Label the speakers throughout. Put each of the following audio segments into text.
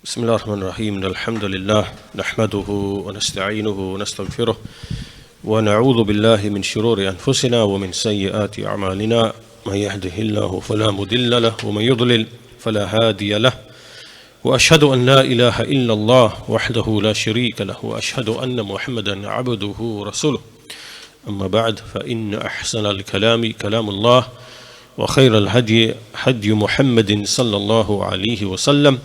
Speaker 1: بسم الله الرحمن الرحيم الحمد لله نحمده ونستعينه ونستغفره ونعوذ بالله من شرور أنفسنا ومن سيئات أعمالنا من يهده الله فلا مضل له ومن يضلل فلا هادي له وأشهد أن لا إله إلا الله وحده لا شريك له وأشهد أن محمدا عبده ورسوله أما بعد فإن أحسن الكلام كلام الله وخير الهدي هدي محمد صلى الله عليه وسلم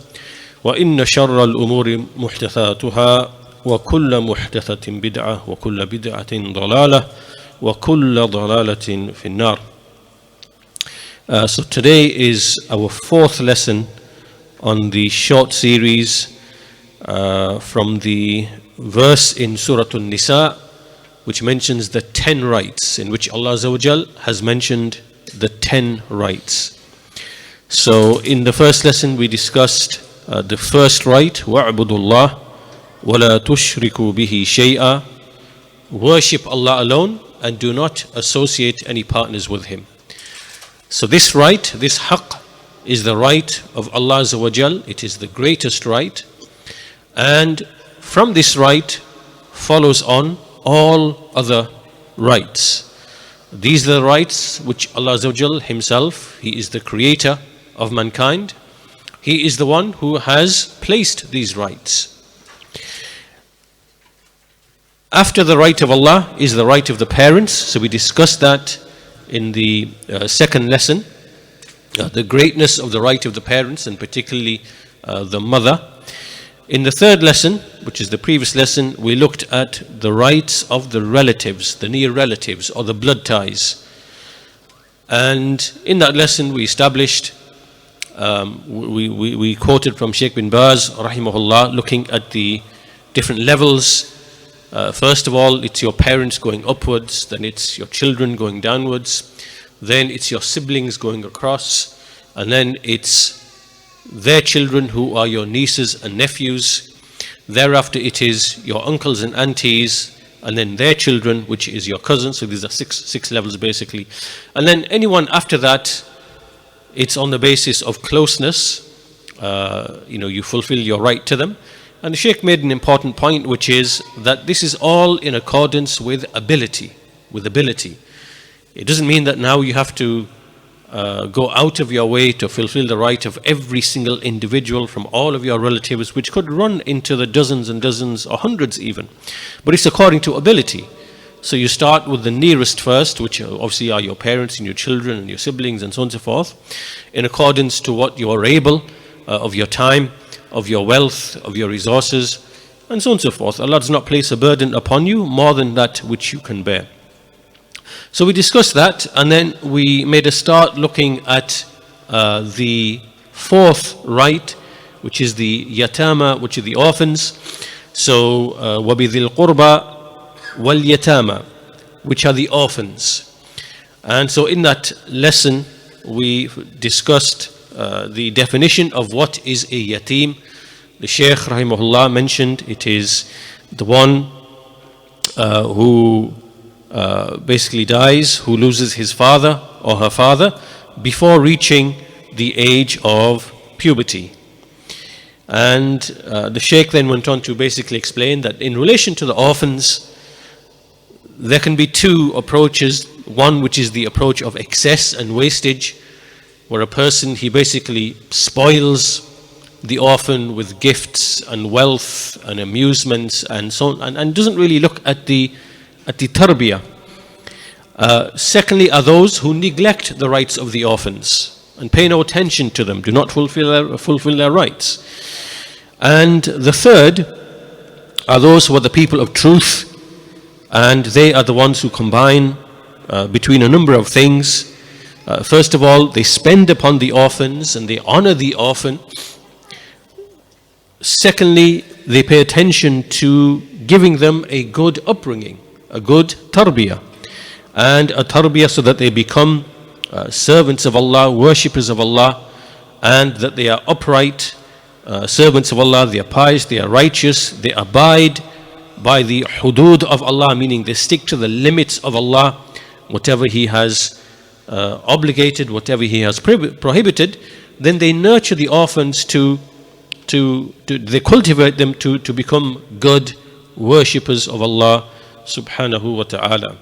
Speaker 1: وإن شر الأمور محدثاتها وكل محدثة بدعة وكل بدعة ضلالة وكل ضلالة في النار. So today is our fourth lesson on the short series from the verse in surah an-nisa which mentions the 10 rights, in which Allah Azza wa Jal has mentioned the 10 rights. So in the first lesson we discussed the first right, وَاعْبُدُوا اللَّهِ وَلَا تُشْرِكُوا بِهِ شَيْئًا, worship Allah alone and do not associate any partners with Him. So this right, this haqq, is the right of Allah Azza wa Jal. It is the greatest right, and from this right follows on all other rights. These are the rights which Allah Azza wa Jal Himself, He is the creator of mankind. He is the one who has placed these rights. After the right of Allah is the right of the parents. So we discussed that in the second lesson, the greatness of the right of the parents, and particularly the mother. In the third lesson, which is the previous lesson, we looked at the rights of the relatives, the near relatives or the blood ties. And in that lesson we established, we quoted from Sheikh bin Baz rahimahullah, looking at the different levels. First of all, it's your parents going upwards, then it's your children going downwards, then it's your siblings going across, and then it's their children who are your nieces and nephews. Thereafter it is your uncles and aunties, and then their children, which is your cousins. So these are six levels basically. And then anyone after that, it's on the basis of closeness. You fulfill your right to them. And the Sheikh made an important point, which is that this is all in accordance with ability. It doesn't mean that now you have to go out of your way to fulfill the right of every single individual from all of your relatives, which could run into the dozens and dozens or hundreds even. But it's according to ability. So you start with the nearest first, which obviously are your parents and your children and your siblings and so on and so forth, in accordance to what you are able of your time, of your wealth, of your resources, and so on and so forth. Allah does not place a burden upon you more than that which you can bear. So we discussed that, and then we made a start looking at the fourth right, which is the yatama, which is the orphans. So وَبِذِي الْقُرْبَى وَالْيَتَامَى, which are the orphans. And so in that lesson we discussed the definition of what is a yatim. The Shaykh rahimahullah mentioned it is the one who basically dies, who loses his father or her father before reaching the age of puberty. And the Shaykh then went on to basically explain that in relation to the orphans, there can be two approaches. One, which is the approach of excess and wastage, where a person, he basically spoils the orphan with gifts and wealth and amusements and so on, and doesn't really look at the tarbiyah. Secondly are those who neglect the rights of the orphans and pay no attention to them, do not fulfill their rights. And the third are those who are the people of truth, and they are the ones who combine between a number of things. First of all, they spend upon the orphans and they honor the orphan. Secondly, they pay attention to giving them a good upbringing, a good tarbiyah, and a tarbiyah so that they become servants of Allah, worshippers of Allah, and that they are upright servants of Allah, they are pious, they are righteous, they abide by the hudud of Allah, meaning they stick to the limits of Allah, whatever He has obligated, whatever He has prohibited. Then they nurture the orphans to they cultivate them to become good worshippers of Allah subhanahu wa ta'ala.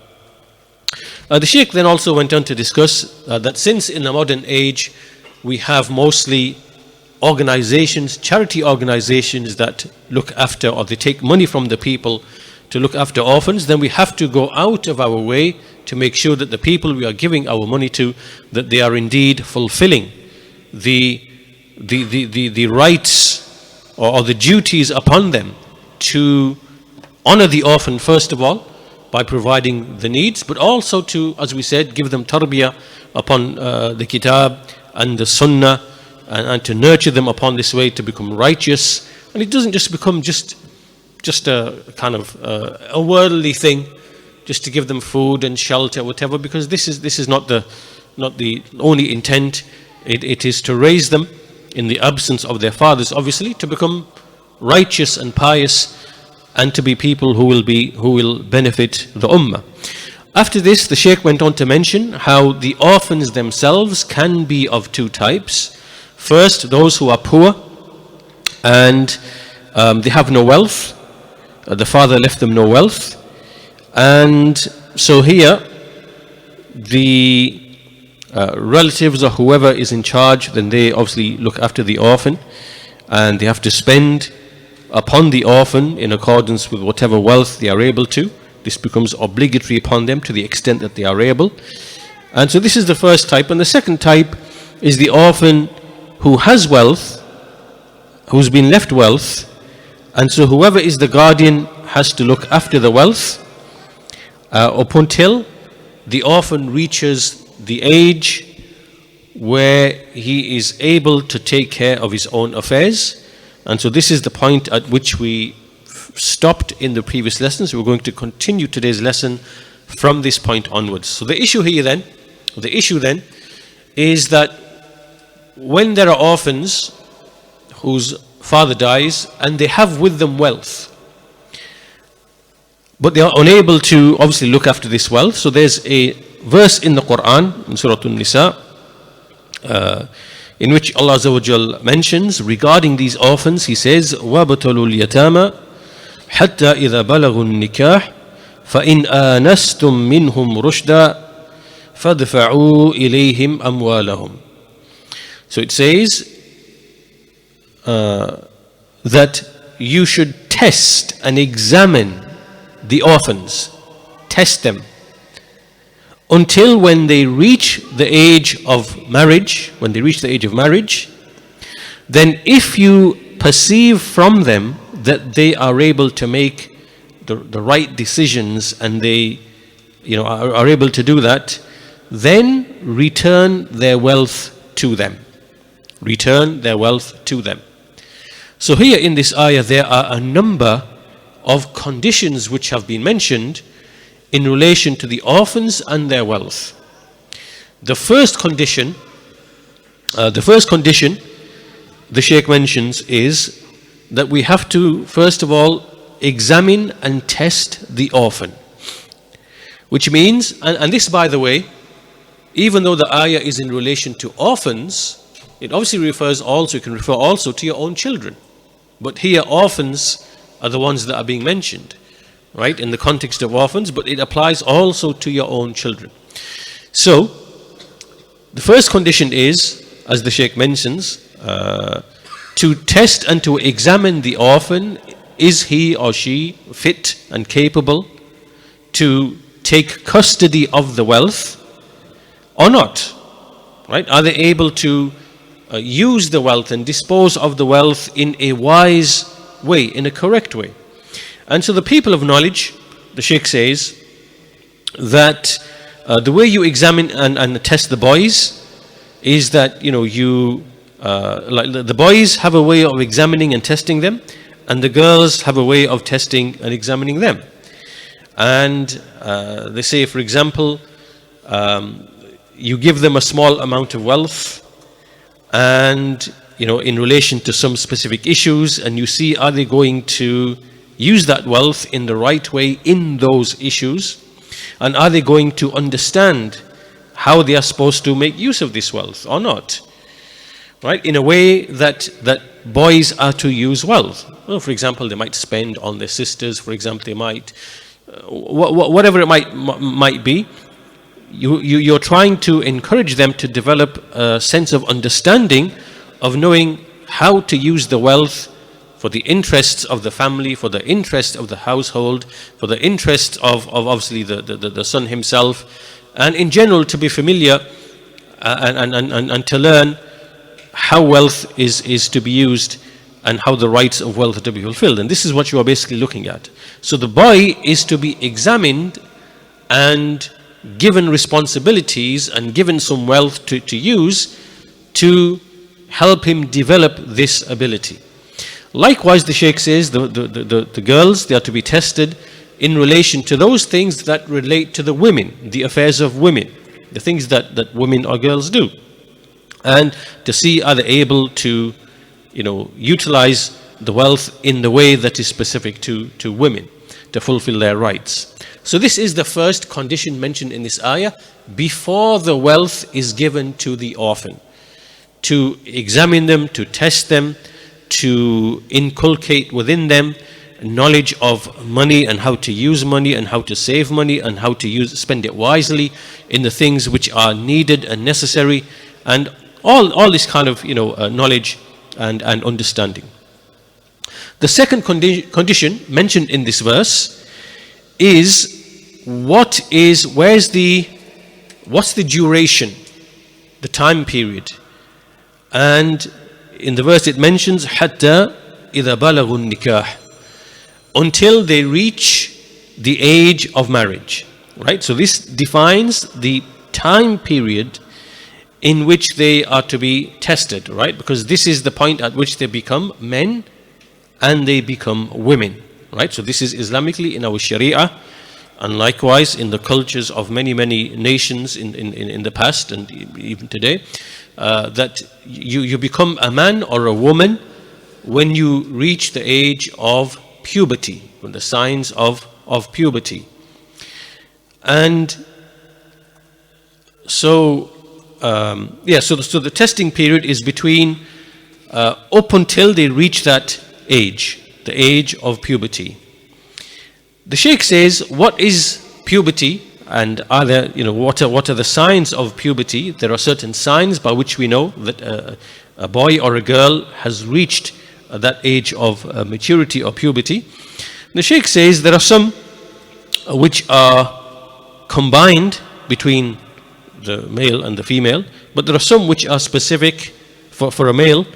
Speaker 1: The Shaykh then also went on to discuss that since in the modern age we have mostly organizations, charity organizations that look after, or they take money from the people to look after orphans, then we have to go out of our way to make sure that the people we are giving our money to, that they are indeed fulfilling the rights or the duties upon them to honor the orphan first of all by providing the needs, but also to, as we said, give them tarbiyah upon the kitab and the sunnah, and to nurture them upon this way to become righteous. And it doesn't just become just a kind of a worldly thing, just to give them food and shelter, whatever, because this is not the only intent. It is to raise them in the absence of their fathers, obviously, to become righteous and pious, and to be people who will benefit the ummah. After this, the Shaykh went on to mention how the orphans themselves can be of two types. First, those who are poor and they have no wealth. The father left them no wealth, and so here the relatives or whoever is in charge, then they obviously look after the orphan, and they have to spend upon the orphan in accordance with whatever wealth they are able to. This becomes obligatory upon them to the extent that they are able. And so this is the first type. And the second type is the orphan who has wealth, who's been left wealth, and so whoever is the guardian has to look after the wealth up until the orphan reaches the age where he is able to take care of his own affairs. And so this is the point at which we stopped in the previous lessons. We're going to continue today's lesson from this point onwards. So the issue then is that when there are orphans whose father dies and they have with them wealth, but they are unable to obviously look after this wealth, so there's a verse in the Quran, in surah an-nisa, in which Allah Azza wa Jal mentions regarding these orphans. He says, وَابْتَلُوا الْيَتَامَى حَتَّى إِذَا بَلَغُوا النِّكَاحَ فَإِنْ آنَسْتُم مِّنْهُمْ رُشْدًا فَادْفَعُوا إِلَيْهِمْ أَمْوَالَهُمْ. So it says that you should test and examine the orphans, test them, until when they reach the age of marriage. When they reach the age of marriage, then if you perceive from them that they are able to make the right decisions and they are able to do that, then return their wealth to them. Return their wealth to them. So here in this ayah there are a number of conditions which have been mentioned in relation to the orphans and their wealth. The first condition the Shaykh mentions is that we have to first of all examine and test the orphan, which means, and this by the way, even though the ayah is in relation to orphans, it obviously can refer also to your own children. But here orphans are the ones that are being mentioned, right, in the context of orphans, but it applies also to your own children. So the first condition is, as the Shaykh mentions, to test and to examine the orphan. Is he or she fit and capable to take custody of the wealth or not? Right? Are they able to use the wealth and dispose of the wealth in a wise way, in a correct way? And so the people of knowledge, the Shaykh says, that the way you examine and test the boys is that like the boys have a way of examining and testing them, and the girls have a way of testing and examining them. And they say, for example, you give them a small amount of wealth, and in relation to some specific issues, and you see, are they going to use that wealth in the right way in those issues, and are they going to understand how they are supposed to make use of this wealth or not, right, in a way that boys are to use wealth. Well, for example, they might spend on their sisters. For example, they might, whatever it might be. You're trying to encourage them to develop a sense of understanding of knowing how to use the wealth for the interests of the family, for the interests of the household, for the interests of obviously the son himself, and in general to be familiar and to learn how wealth is to be used and how the rights of wealth are to be fulfilled. And this is what you are basically looking at. So the boy is to be examined and given responsibilities and given some wealth to use to help him develop this ability. Likewise, the Shaykh says the girls, they are to be tested in relation to those things that relate to the women, the affairs of women, the things that women or girls do, and to see are they able to utilize the wealth in the way that is specific to women to fulfill their rights. So this is the first condition mentioned in this ayah before the wealth is given to the orphan, to examine them, to test them, to inculcate within them knowledge of money and how to use money and how to save money and how to spend it wisely in the things which are needed and necessary, and all this kind of knowledge and understanding. The second condition mentioned in this verse is what's the duration, the time period. And in the verse it mentions حتى إذا بلغوا النكاح, until they reach the age of marriage, right? So this defines the time period in which they are to be tested, right? Because this is the point at which they become men and they become women, right? So this is Islamically in our Sharia, and likewise in the cultures of many nations in the past and even today, that you become a man or a woman when you reach the age of puberty, when the signs of puberty. And so so the testing period is between up until they reach that age, the age of puberty. The Shaykh says, what is puberty, and are there, what are the signs of puberty? There are certain signs by which we know that a boy or a girl has reached that age of maturity or puberty. The Shaykh says there are some which are combined between the male and the female, but there are some which are specific for a male,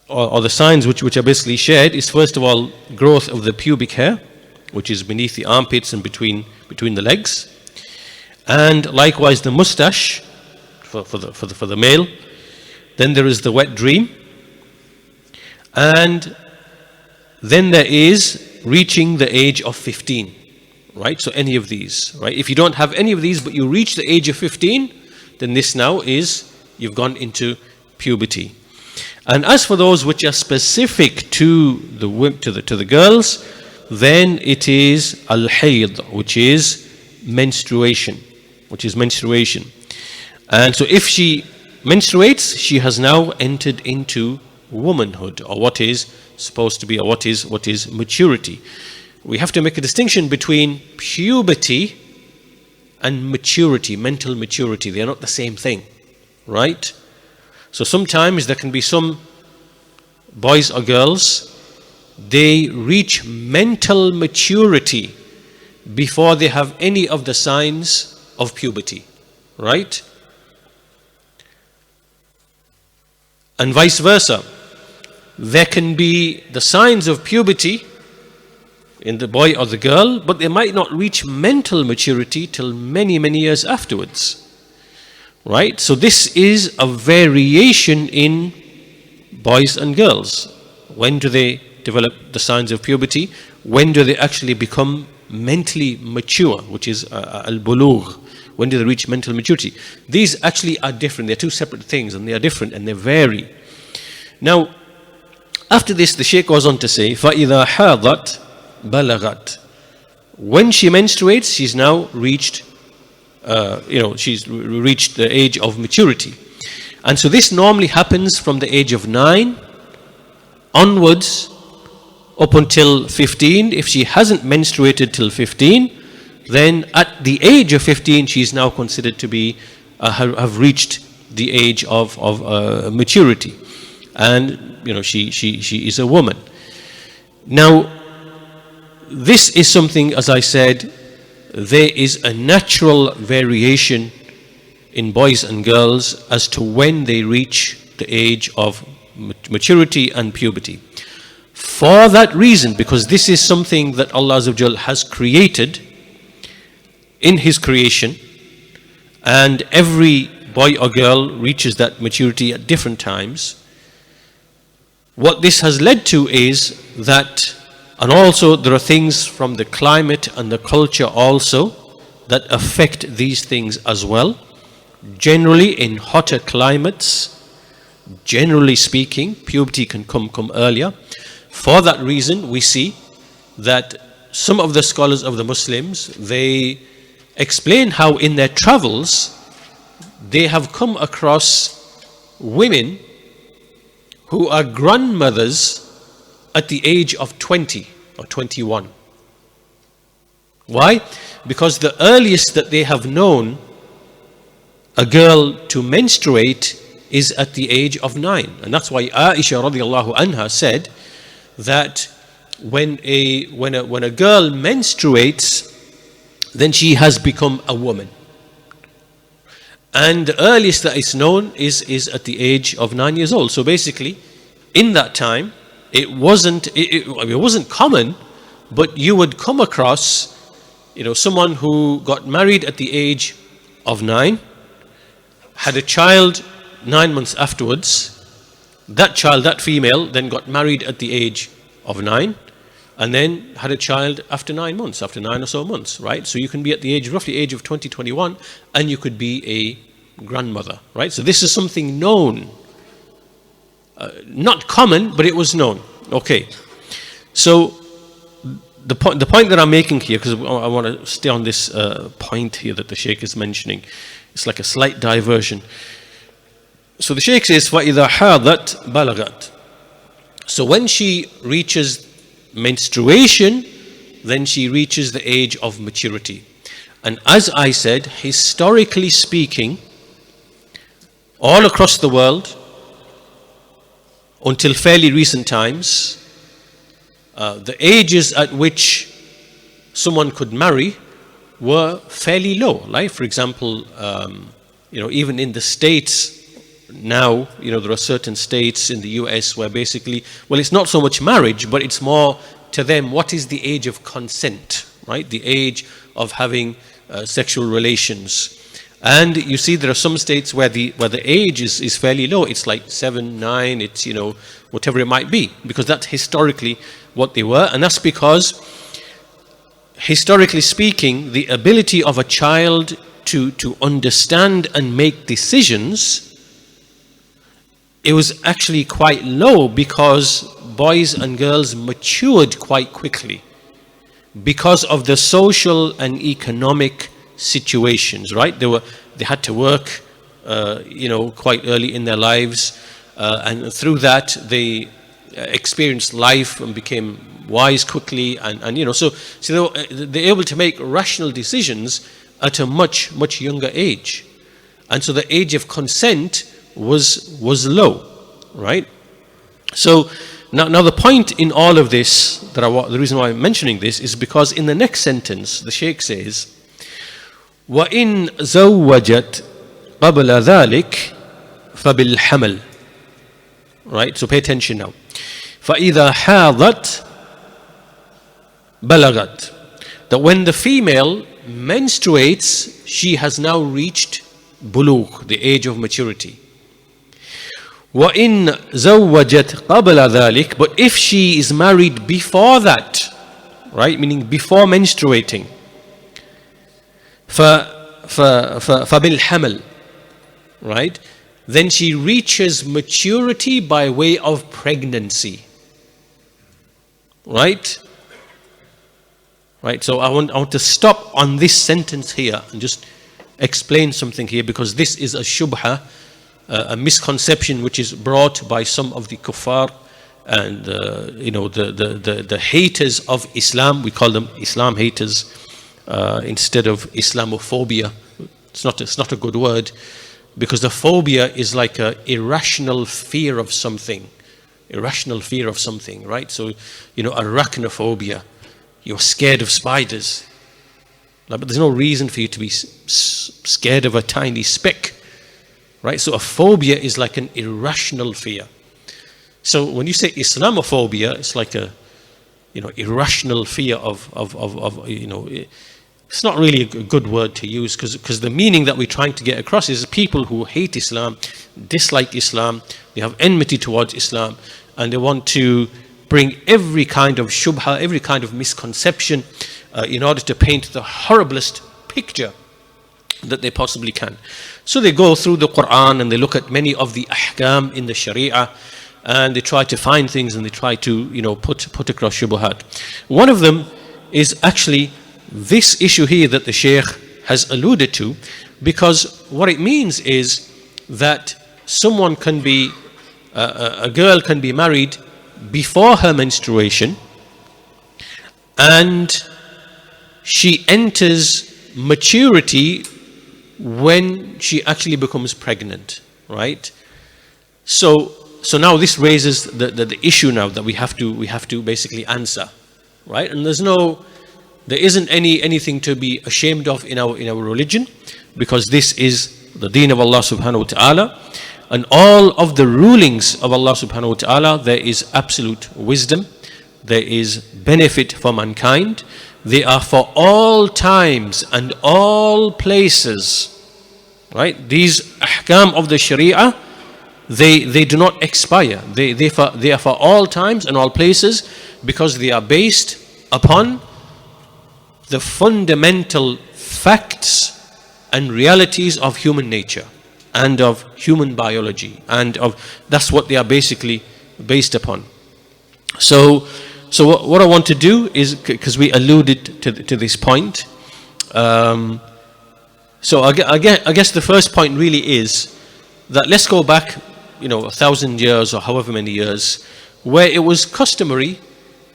Speaker 1: or the signs which are basically shared is, first of all, growth of the pubic hair, which is beneath the armpits and between the legs, and likewise the mustache for the male. Then there is the wet dream, and then there is reaching the age of 15, right? So any of these, right? If you don't have any of these but you reach the age of 15, then this now is, you've gone into puberty. And as for those which are specific to the girls, then it is al-hayd, which is menstruation. And so if she menstruates, she has now entered into womanhood, or what is supposed to be, or what is maturity. We have to make a distinction between puberty and maturity, mental maturity. They are not the same thing, right? So sometimes there can be some boys or girls, they reach mental maturity before they have any of the signs of puberty, right? And vice versa. There can be the signs of puberty in the boy or the girl, but they might not reach mental maturity till many years afterwards. Right? So this is a variation in boys and girls. When do they develop the signs of puberty? When do they actually become mentally mature, which is al-bulugh? When do they reach mental maturity? These actually are different. They're two separate things, and they are different and they vary. Now, after this, the Shaykh goes on to say, فَإِذَا حَاضَتْ بَلَغَتْ. When she menstruates, she's now reached she's reached the age of maturity. And so this normally happens from the age of 9 onwards up until 15. If she hasn't menstruated till 15, then at the age of 15 she is now considered to be have reached the age of maturity, and she is a woman. Now this is something, as I said, there is a natural variation in boys and girls as to when they reach the age of maturity and puberty. For that reason, because this is something that Allah Azza wa Jal has created in His creation, and every boy or girl reaches that maturity at different times, what this has led to is that, and also there are things from the climate and the culture also that affect these things as well. Generally in hotter climates, generally speaking, puberty can come earlier. For that reason, we see that some of the scholars of the Muslims, they explain how in their travels they have come across women who are grandmothers at the age of 20 or 21. Why? Because the earliest that they have known a girl to menstruate is at the age of 9. And that's why Aisha radiallahu anha said that when a girl menstruates, then she has become a woman. And the earliest that is known is at the age of 9 years old. So basically, in that time, it wasn't common, but you would come across, someone who got married at the age of 9, had a child 9 months afterwards. That child, that female, then got married at the age of 9, and then had a child after 9 months, after 9 or so months, right? So you can be at the age, roughly age of 20, 21, and you could be a grandmother, right? So this is something known. Not common, but it was known. Okay. So the point that I'm making here, because I want to stay on this point here that the Sheikh is mentioning, it's like a slight diversion. So the Sheikh says, فَإِذَا حَاضَتْ بَلَغَتْ. So when she reaches menstruation, then she reaches the age of maturity. And as I said, historically speaking, all across the world, until fairly recent times, the ages at which someone could marry were fairly low. Like, for example, even in the States now, there are certain states in the US where basically, well, it's not so much marriage, but it's more to them, what is the age of consent, right? The age of having sexual relations. And you see there are some states where the age is fairly low. It's like 7, 9, it's, whatever it might be, because that's historically what they were. And that's because, historically speaking, the ability of a child to understand and make decisions, it was actually quite low, because boys and girls matured quite quickly because of the social and economic situations, right? They had to work, quite early in their lives, and through that they experienced life and became wise quickly, and so they're able to make rational decisions at a much younger age, and so the age of consent was low, right? So now the point in all of this, the reason why I'm mentioning this is because in the next sentence the Sheikh says, وَإِن زَوَّجَتْ قَبْلَ ذَلِكَ فَبِالْحَمَلِ. Right, so pay attention now. فَإِذَا حَاضَتْ بَلَغَتْ. That when the female menstruates, she has now reached bulugh, the age of maturity. وَإِن زَوَّجَتْ قَبْلَ ذَلِكَ. But if she is married before that, right, meaning before menstruating, فَبِالْحَمَلِ, right, then she reaches maturity by way of pregnancy, right? Right, so I want to stop on this sentence here and just explain something here, because this is a shubha a misconception which is brought by some of the kuffar and the haters of Islam. We call them Islam haters instead of Islamophobia. It's not a good word, because the phobia is like an irrational fear of something. Irrational fear of something, right? So, arachnophobia, you're scared of spiders. But there's no reason for you to be scared of a tiny speck, right? So a phobia is like an irrational fear. So when you say Islamophobia, it's like a, irrational fear of it's not really a good word to use, because the meaning that we're trying to get across is people who hate Islam, dislike Islam, they have enmity towards Islam, and they want to bring every kind of shubha, every kind of misconception in order to paint the horriblest picture that they possibly can. So they go through the Quran and they look at many of the ahkam in the Sharia, and they try to find things and they try to put across shubuhat. One of them is actually this issue here that the Sheikh has alluded to, because what it means is that someone can be, a girl can be married before her menstruation, and she enters maturity when she actually becomes pregnant, right? So now this raises the issue now that we have to basically answer, right? And there isn't anything to be ashamed of in our religion, because this is the deen of Allah subhanahu wa ta'ala, and all of the rulings of Allah subhanahu wa ta'ala, there is absolute wisdom, there is benefit for mankind, they are for all times and all places, right? These ahkam of the Sharia, they do not expire, they are for all times and all places, because they are based upon the fundamental facts and realities of human nature and of human biology, and that's what they are basically based upon. So what I want to do is, because we alluded to this point, so I guess the first point really is that let's go back 1,000 years or however many years, where it was customary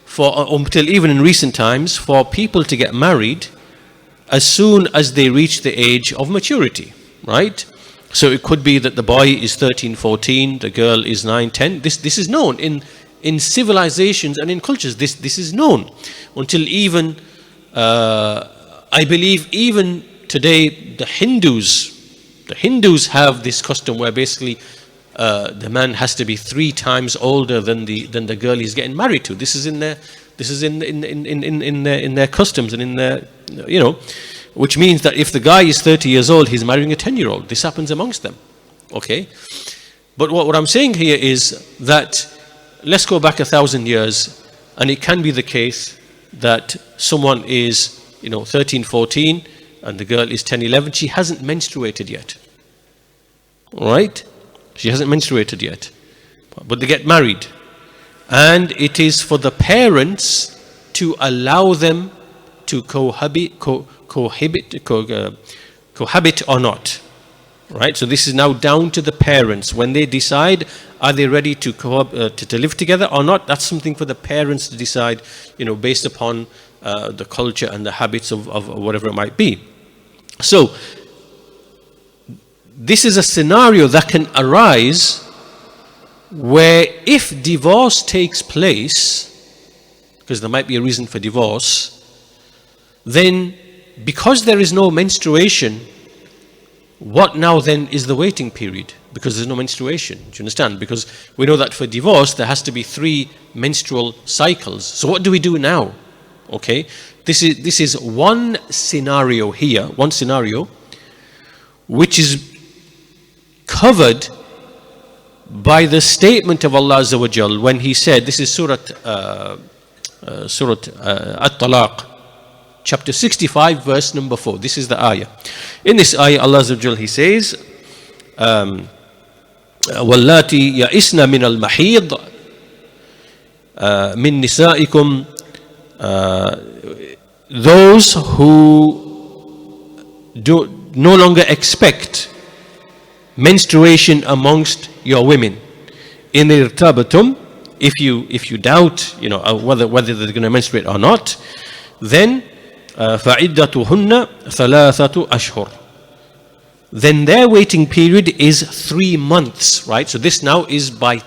Speaker 1: for, until even in recent times, for people to get married as soon as they reach the age of maturity, right? So it could be that the boy is 13, 14, the girl is 9, 10. This is known in civilizations and in cultures. This is known until even I believe even today the Hindus have this custom where basically the man has to be 3 times older than the girl he's getting married to. This is in their customs and in their which means that if the guy is 30 years old, he's marrying a 10-year-old. This happens amongst them. Okay, but what I'm saying here is that let's go back 1,000 years, and it can be the case that someone is 13, 14, and the girl is 10, 11. She hasn't menstruated yet. Right? She hasn't menstruated yet, but they get married, and it is for the parents to allow them to cohabit or not, right? So this is now down to the parents. When they decide, are they ready to live together or not? That's something for the parents to decide, based upon the culture and the habits of whatever it might be. So this is a scenario that can arise where if divorce takes place, because there might be a reason for divorce, then because there is no menstruation, what now then is the waiting period? Because there's no menstruation. Do you understand? Because we know that for divorce there has to be 3 menstrual cycles. So what do we do now? Okay, this is one scenario here, which is covered by the statement of Allah Azza wa Jal when He said, this is Surah At-Talaq, chapter 65, verse number 4. This is the ayah. In this ayah, Allah Azza wa Jal, He says, وَاللَّاتِي يَئِسْنَ مِنَ الْمَحِيضِ مِن نِسَائِكُمْ, those who do no longer expect menstruation amongst your women. In irtabatum, if you doubt, whether they're going to menstruate or not, then فَعِدَّتُهُنَّ ثَلَاثَةُ أَشْهُرٍ. Then their waiting period is 3 months, right? So this now is by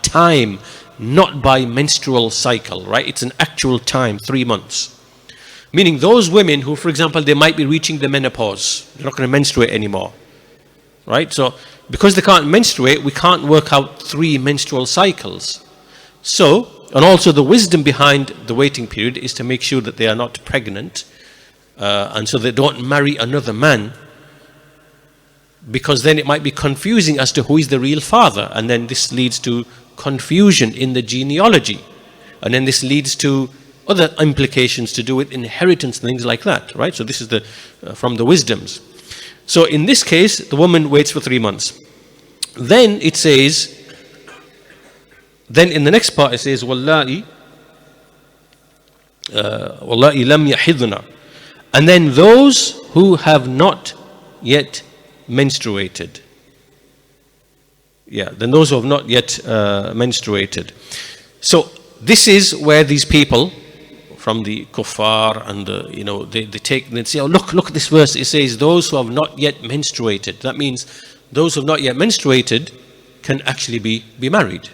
Speaker 1: time, not by menstrual cycle, right? It's an actual time, 3 months. Meaning those women who, for example, they might be reaching the menopause, they're not going to menstruate anymore, right? So because they can't menstruate, we can't work out 3 menstrual cycles. So, and also the wisdom behind the waiting period is to make sure that they are not pregnant, and so they don't marry another man, because then it might be confusing as to who is the real father, and then this leads to confusion in the genealogy, and then this leads to other implications to do with inheritance and things like that, right? So this is from the wisdoms. So in this case, the woman waits for 3 months. Then it says, then in the next part it says, Wallahi lam yahidna. And then those who have not yet menstruated. Yeah, then those who have not yet menstruated. So this is where these people from the kuffar and they say, oh, look at this verse. It says those who have not yet menstruated. That means those who have not yet menstruated can actually be married.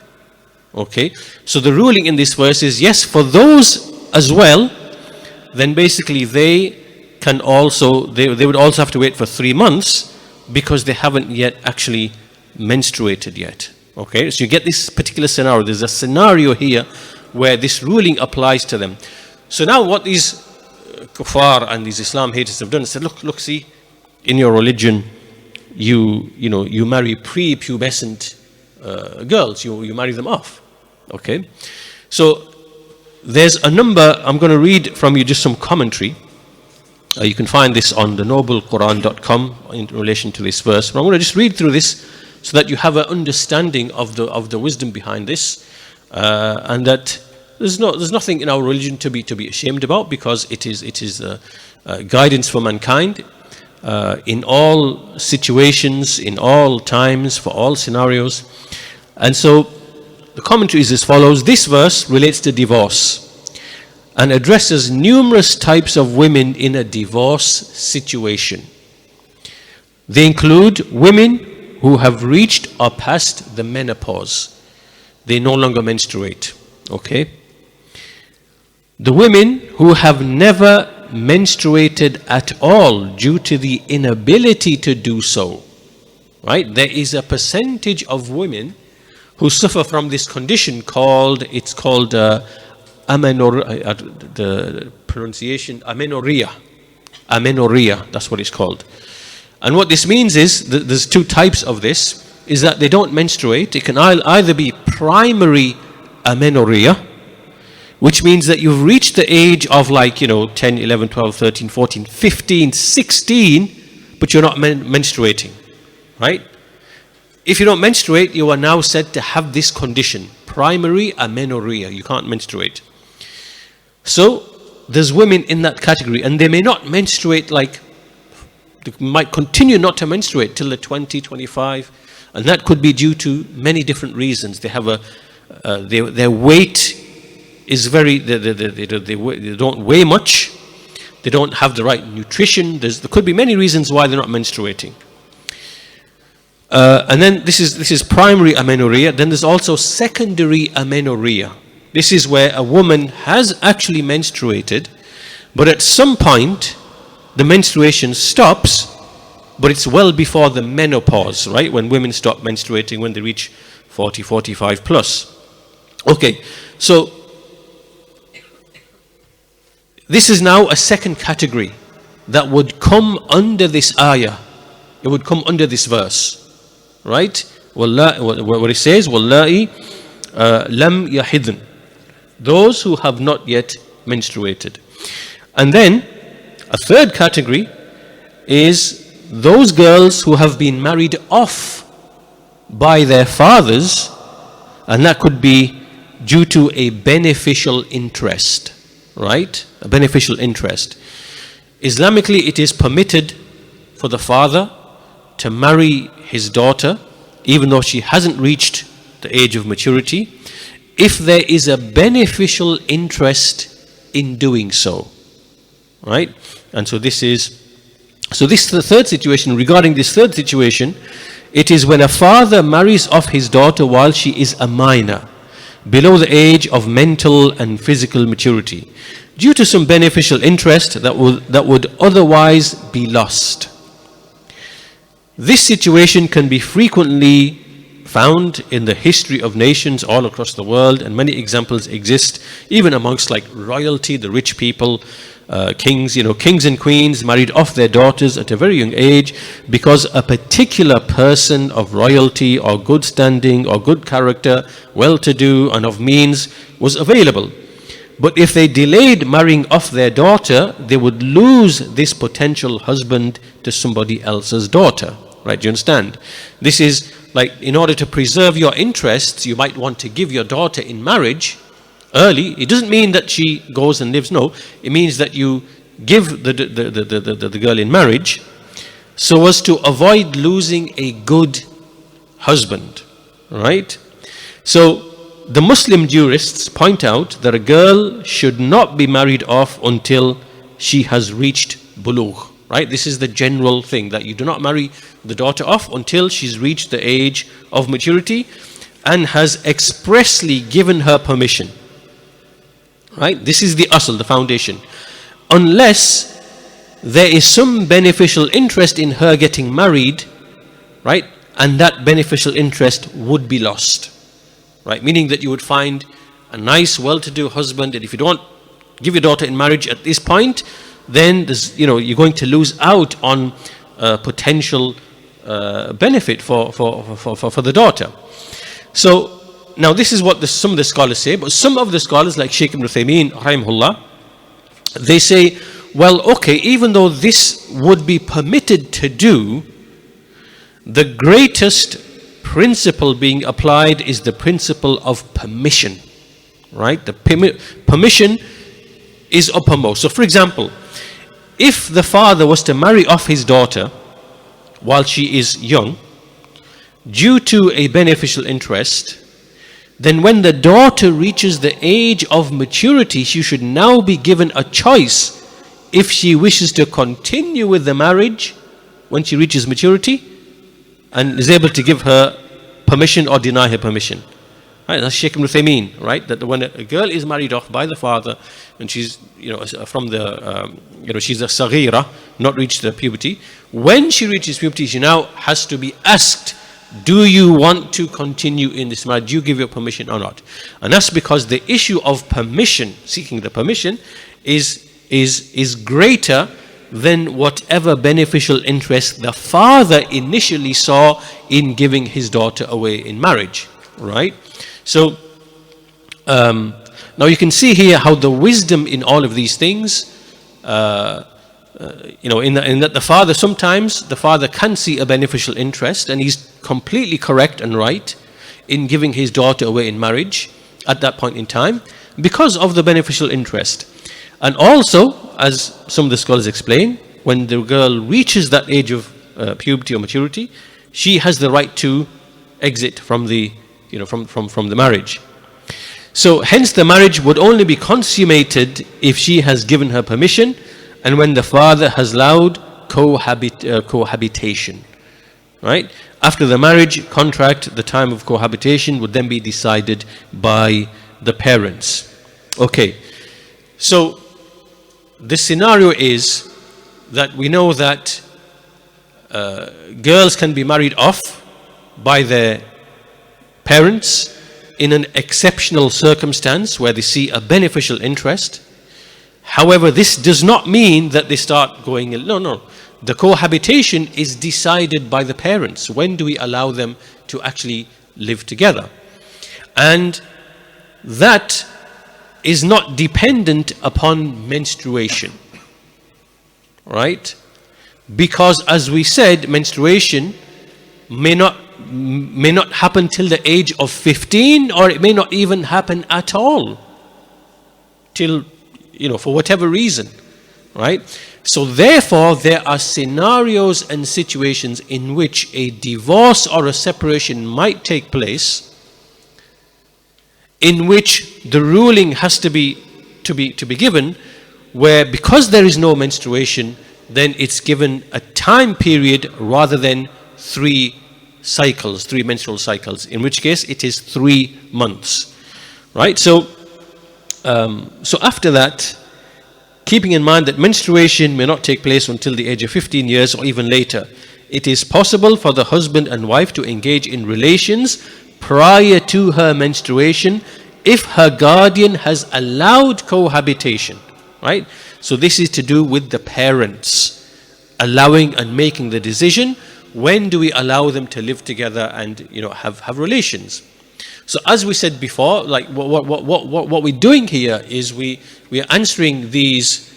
Speaker 1: Okay, so the ruling in this verse is yes, for those as well, then basically they would also have to wait for 3 months because they haven't yet actually menstruated yet. Okay, so you get this particular scenario. There's a scenario here where this ruling applies to them. So now what these kuffar and these Islam haters have done is said, look, see, in your religion, you marry pre-pubescent girls, you marry them off. Okay, so there's a number. I'm going to read from you just some commentary. You can find this on the noblequran.com in relation to this verse. But I'm going to just read through this so that you have an understanding of the wisdom behind this, and that there's nothing in our religion to be ashamed about, because it is guidance for mankind in all situations, in all times, for all scenarios. And so the commentary is as follows. This verse relates to divorce and addresses numerous types of women in a divorce situation. They include women who have reached or passed the menopause. They no longer menstruate. Okay? The women who have never menstruated at all due to the inability to do so. Right? There is a percentage of women who suffer from this condition called the pronunciation amenorrhea. Amenorrhea, that's what it's called. And what this means is that there's 2 types of this, is that they don't menstruate. It can either be primary amenorrhea, which means that you've reached the age of 10, 11, 12, 13, 14, 15, 16, but you're not menstruating, right? If you don't menstruate, you are now said to have this condition, primary amenorrhea. You can't menstruate. So there's women in that category, and they may not menstruate, they might continue not to menstruate till they're 20, 25, and that could be due to many different reasons. They have their weight is very, they don't weigh much, they don't have the right nutrition. There could be many reasons why they're not menstruating. And then this is primary amenorrhea. Then there's also secondary amenorrhea. This is where a woman has actually menstruated, but at some point the menstruation stops, but it's well before the menopause, right? When women stop menstruating when they reach 40, 45 plus. Okay, so this is now a second category that would come under this ayah. It would come under this verse. Right? What it says, Wallahi lam yahidn. Those who have not yet menstruated. And then a third category is those girls who have been married off by their fathers, and that could be due to a beneficial interest, right? A beneficial interest. Islamically, it is permitted for the father to marry his daughter, even though she hasn't reached the age of maturity, if there is a beneficial interest in doing so, right? And so this is the third situation. Regarding this third situation, it is when a father marries off his daughter while she is a minor, below the age of mental and physical maturity, due to some beneficial interest that would otherwise be lost. This situation can be frequently found in the history of nations all across the world, and many examples exist even amongst like royalty, the rich people, kings, kings and queens married off their daughters at a very young age because a particular person of royalty or good standing or good character, well-to-do and of means was available. But if they delayed marrying off their daughter, they would lose this potential husband to somebody else's daughter. Right? Do you understand? This is like, in order to preserve your interests, you might want to give your daughter in marriage early. It doesn't mean that she goes and lives. No, it means that you give the girl in marriage so as to avoid losing a good husband. Right? So the Muslim jurists point out that a girl should not be married off until she has reached bulugh. Right? This is the general thing, that you do not marry the daughter off until she's reached the age of maturity and has expressly given her permission. Right? This is the asl, the foundation. Unless there is some beneficial interest in her getting married, right? And that beneficial interest would be lost. Right? Meaning that you would find a nice, well-to-do husband, and if you don't give your daughter in marriage at this point, then there's, you're going to lose out on potential benefit for the daughter. So now this is what some of the scholars say, but some of the scholars like Sheikh Ibn Uthaymeen rahimahullah, they say, well, okay, even though this would be permitted to do, the greatest principle being applied is the principle of permission. Right? The permission is uppermost. So for example, if the father was to marry off his daughter while she is young, due to a beneficial interest, then when the daughter reaches the age of maturity, she should now be given a choice if she wishes to continue with the marriage when she reaches maturity and is able to give her permission or deny her permission. Right? That's Sheikh Ibn Uthaymeen, right? That when a girl is married off by the father and she's, from the, she's a saghira, not reached the puberty. When she reaches puberty, she now has to be asked, do you want to continue in this marriage? Do you give your permission or not? And that's because the issue of permission, seeking the permission, is greater than whatever beneficial interest the father initially saw in giving his daughter away in marriage. Right? So now you can see here how the wisdom in all of these things, in that the father, sometimes the father can see a beneficial interest, and he's completely correct and right in giving his daughter away in marriage at that point in time because of the beneficial interest. And also, as some of the scholars explain, when the girl reaches that age of puberty or maturity, she has the right to exit from the from the marriage. So hence the marriage would only be consummated if she has given her permission and when the father has allowed cohabitation. Right? After the marriage contract, the time of cohabitation would then be decided by the parents. Okay. So the scenario is that we know that girls can be married off by their parents in an exceptional circumstance where they see a beneficial interest. However, this does not mean that they start going, no. The cohabitation is decided by the parents. When do we allow them to actually live together? And that is not dependent upon menstruation. Right? Because as we said, menstruation may not happen till the age of 15, or it may not even happen at all till, for whatever reason, right? So therefore, there are scenarios and situations in which a divorce or a separation might take place, in which the ruling has to be given, where because there is no menstruation, then it's given a time period rather than 3 menstrual cycles, in which case it is 3 months, right? So after that, keeping in mind that menstruation may not take place until the age of 15 years or even later, it is possible for the husband and wife to engage in relations prior to her menstruation if her guardian has allowed cohabitation, right? So this is to do with the parents allowing and making the decision, when do we allow them to live together and have relations. So as we said before, like what we're doing here is we are answering these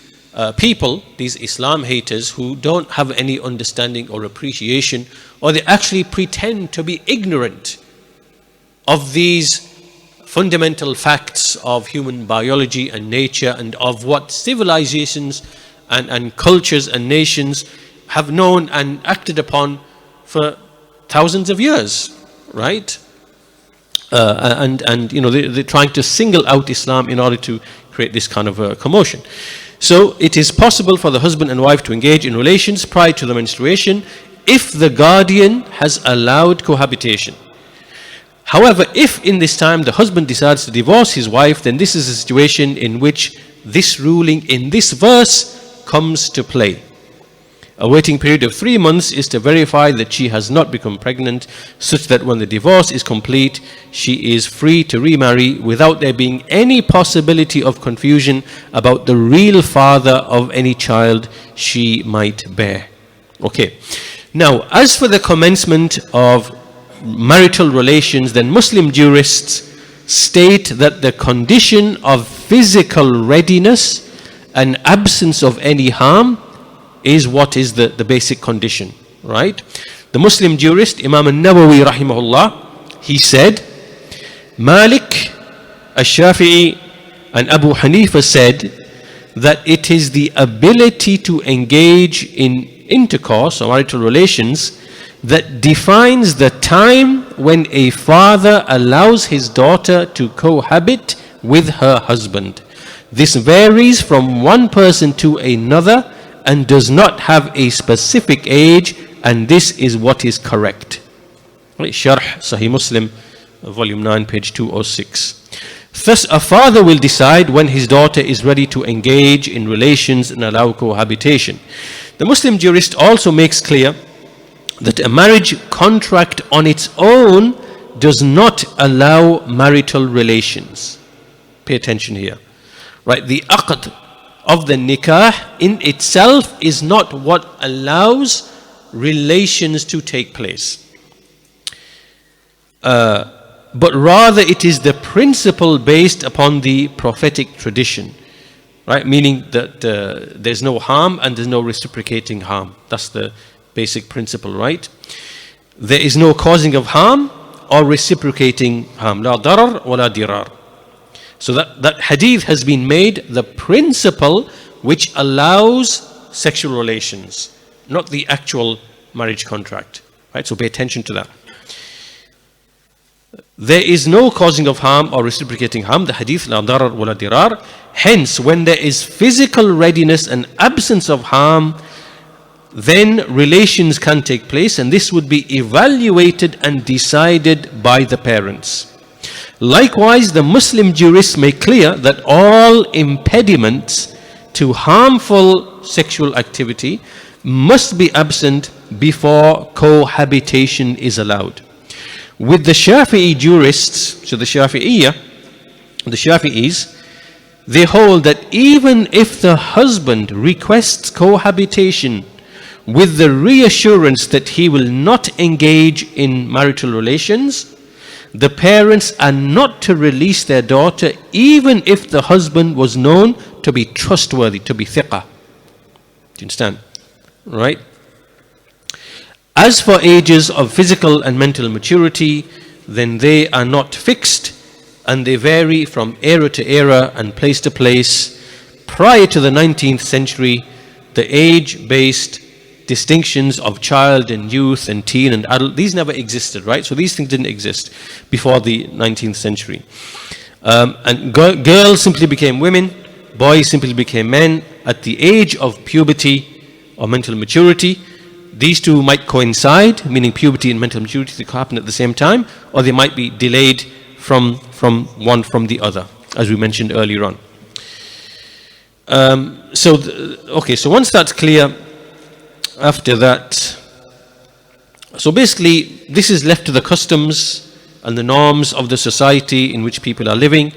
Speaker 1: people, these Islam haters who don't have any understanding or appreciation, or they actually pretend to be ignorant of these fundamental facts of human biology and nature, and of what civilizations and cultures and nations have known and acted upon for thousands of years, right? They're trying to single out Islam in order to create this kind of a commotion. So it is possible for the husband and wife to engage in relations prior to the menstruation if the guardian has allowed cohabitation. However, if in this time the husband decides to divorce his wife, then this is a situation in which this ruling in this verse comes to play. A waiting period of 3 months is to verify that she has not become pregnant, such that when the divorce is complete, she is free to remarry without there being any possibility of confusion about the real father of any child she might bear. Okay. Now, as for the commencement of marital relations, then Muslim jurists state that the condition of physical readiness and absence of any harm is what is the basic condition, right? The Muslim jurist Imām an-Nawawi rahimahullah, he said, Malik, al-Shafi'i and Abu Hanifa said that it is the ability to engage in intercourse or marital relations that defines the time when a father allows his daughter to cohabit with her husband. This varies from one person to another and does not have a specific age, and this is what is correct. Sharh Sahih Muslim, volume 9, page 206. Thus, a father will decide when his daughter is ready to engage in relations and allow cohabitation. The Muslim jurist also makes clear that a marriage contract on its own does not allow marital relations. Pay attention here. Right, the aqd of the nikah in itself is not what allows relations to take place. But rather it is the principle based upon the prophetic tradition. Right, meaning that there's no harm and there's no reciprocating harm. That's the basic principle, right? There is no causing of harm or reciprocating harm. La darar wa la dirar. So that hadith has been made the principle which allows sexual relations, not the actual marriage contract, right? So pay attention to that. There is no causing of harm or reciprocating harm, the hadith la darar wa la dirar. Hence, when there is physical readiness and absence of harm, then relations can take place, and this would be evaluated and decided by the parents. Likewise, the Muslim jurists make clear that all impediments to harmful sexual activity must be absent before cohabitation is allowed. With the Shafi'i jurists, so the Shafi'iyah, the Shafi'is, they hold that even if the husband requests cohabitation with the reassurance that he will not engage in marital relations, the parents are not to release their daughter even if the husband was known to be trustworthy, to be thiqah. Do you understand? Right? As for ages of physical and mental maturity, then they are not fixed and they vary from era to era and place to place. Prior to the 19th century, the age-based distinctions of child and youth and teen and adult, these never existed, right? So these things didn't exist before the 19th century. And girls simply became women, boys simply became men at the age of puberty or mental maturity. These two might coincide, meaning puberty and mental maturity, they could happen at the same time, or they might be delayed from one from the other, as we mentioned earlier on. So once that's clear, after that, so basically this is left to the customs and the norms of the society in which people are living.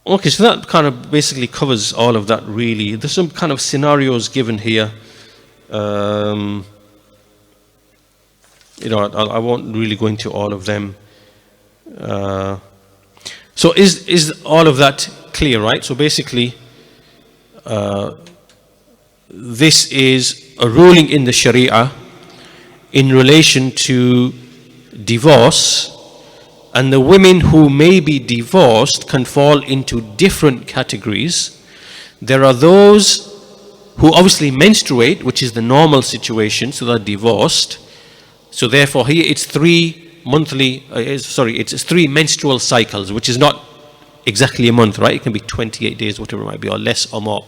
Speaker 1: Okay, so that kind of basically covers all of that really. There's some kind of scenarios given here. I won't really go into all of them. So is all of that clear, right? So basically, this is a ruling in the Sharia in relation to divorce, and the women who may be divorced can fall into different categories. There are those who obviously menstruate, which is the normal situation, so they're divorced. So therefore here it's three menstrual cycles, which is not exactly a month, right? It can be 28 days, whatever it might be, or less or more,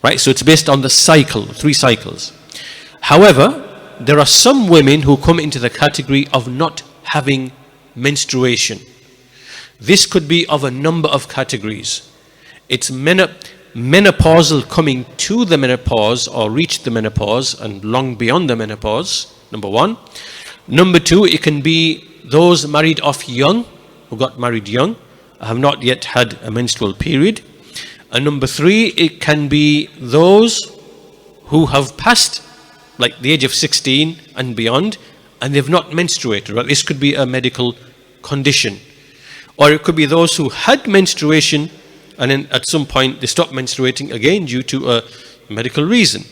Speaker 1: right? So it's based on the cycle, 3 cycles. However, there are some women who come into the category of not having menstruation. This could be of a number of categories. It's menopausal, coming to the menopause or reach the menopause and long beyond the menopause, number 1. Number 2, it can be those married off young, who got married young, have not yet had a menstrual period. And number 3, it can be those who have passed like the age of 16 and beyond, and they've not menstruated, right? This could be a medical condition. Or it could be those who had menstruation and then at some point they stopped menstruating again due to a medical reason.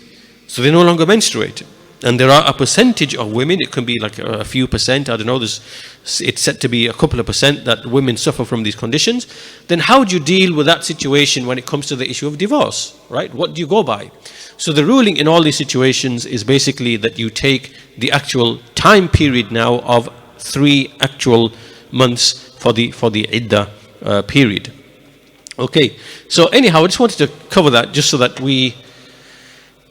Speaker 1: So they no longer menstruate. And there are a percentage of women, it can be like a few percent, I don't know, it's said to be a couple of percent that women suffer from these conditions. Then how do you deal with that situation when it comes to the issue of divorce, right? What do you go by? So the ruling in all these situations is basically that you take the actual time period now of 3 actual months for the iddah period. Okay, so anyhow, I just wanted to cover that just so that we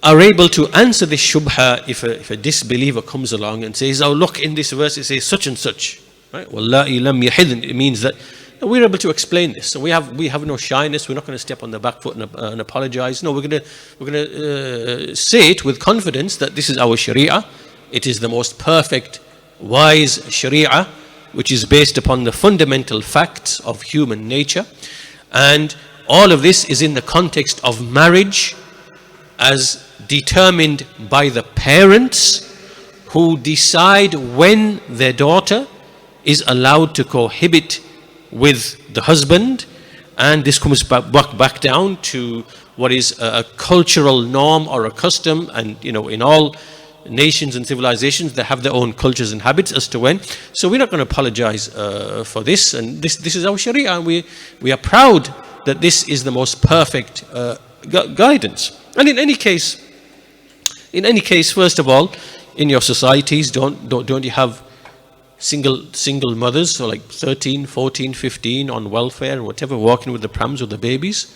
Speaker 1: are able to answer this shubha if a disbeliever comes along and says, oh look, in this verse it says such and such, right? Wallahi lam yahidn, it means that we're able to explain this. So we have no shyness. We're not going to step on the back foot and apologize. No, we're going to say it with confidence that this is our Sharia. It is the most perfect, wise Sharia, which is based upon the fundamental facts of human nature. And all of this is in the context of marriage as determined by the parents who decide when their daughter is allowed to cohabit with the husband. And this comes back down to what is a cultural norm or a custom. And in all nations and civilizations, they have their own cultures and habits as to when. So we're not going to apologize for this. And this is our Sharia, and we are proud that this is the most perfect guidance. And in any case, first of all, in your societies, don't you have single mothers, so like 13, 14, 15 on welfare or whatever, walking with the prams with the babies,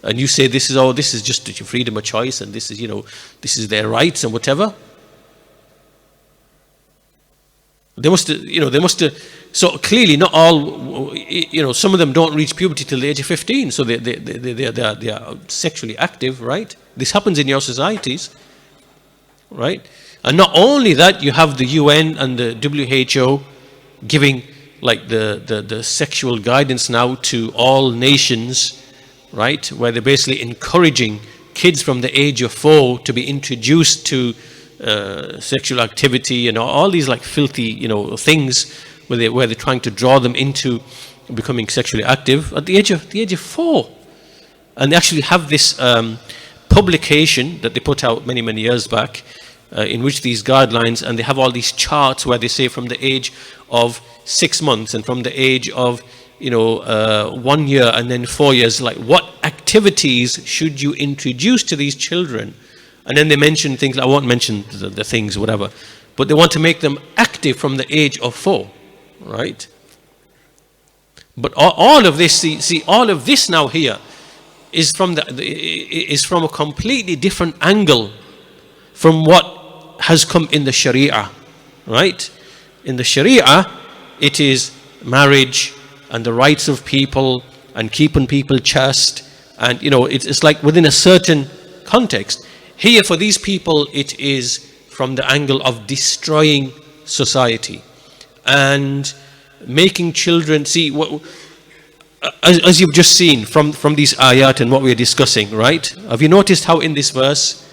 Speaker 1: and you say this is just your freedom of choice, and this is their rights and whatever. They must have, so clearly not all, some of them don't reach puberty till the age of 15, so they are sexually active, right? This happens in your societies, right? And not only that, you have the UN and the WHO giving like the sexual guidance now to all nations, right? Where they're basically encouraging kids from the age of 4 to be introduced to sexual activity and all these like filthy things where they're trying to draw them into becoming sexually active at the age of 4. And they actually have this publication that they put out many years back, in which these guidelines, and they have all these charts where they say from the age of 6 months and from the age of 1 year and then 4 years, like what activity activities should you introduce to these children? And then they mention things, I won't mention the things, whatever, but they want to make them active from the age of 4, right? But all of this, see, all of this now here is from a completely different angle from what has come in the Sharia, right? In the Sharia, it is marriage and the rights of people and keeping people chaste, and it's like within a certain context. Here for these people, it is from the angle of destroying society and making children see what, as you've just seen from these ayat and what we're discussing, right? Have you noticed how in this verse,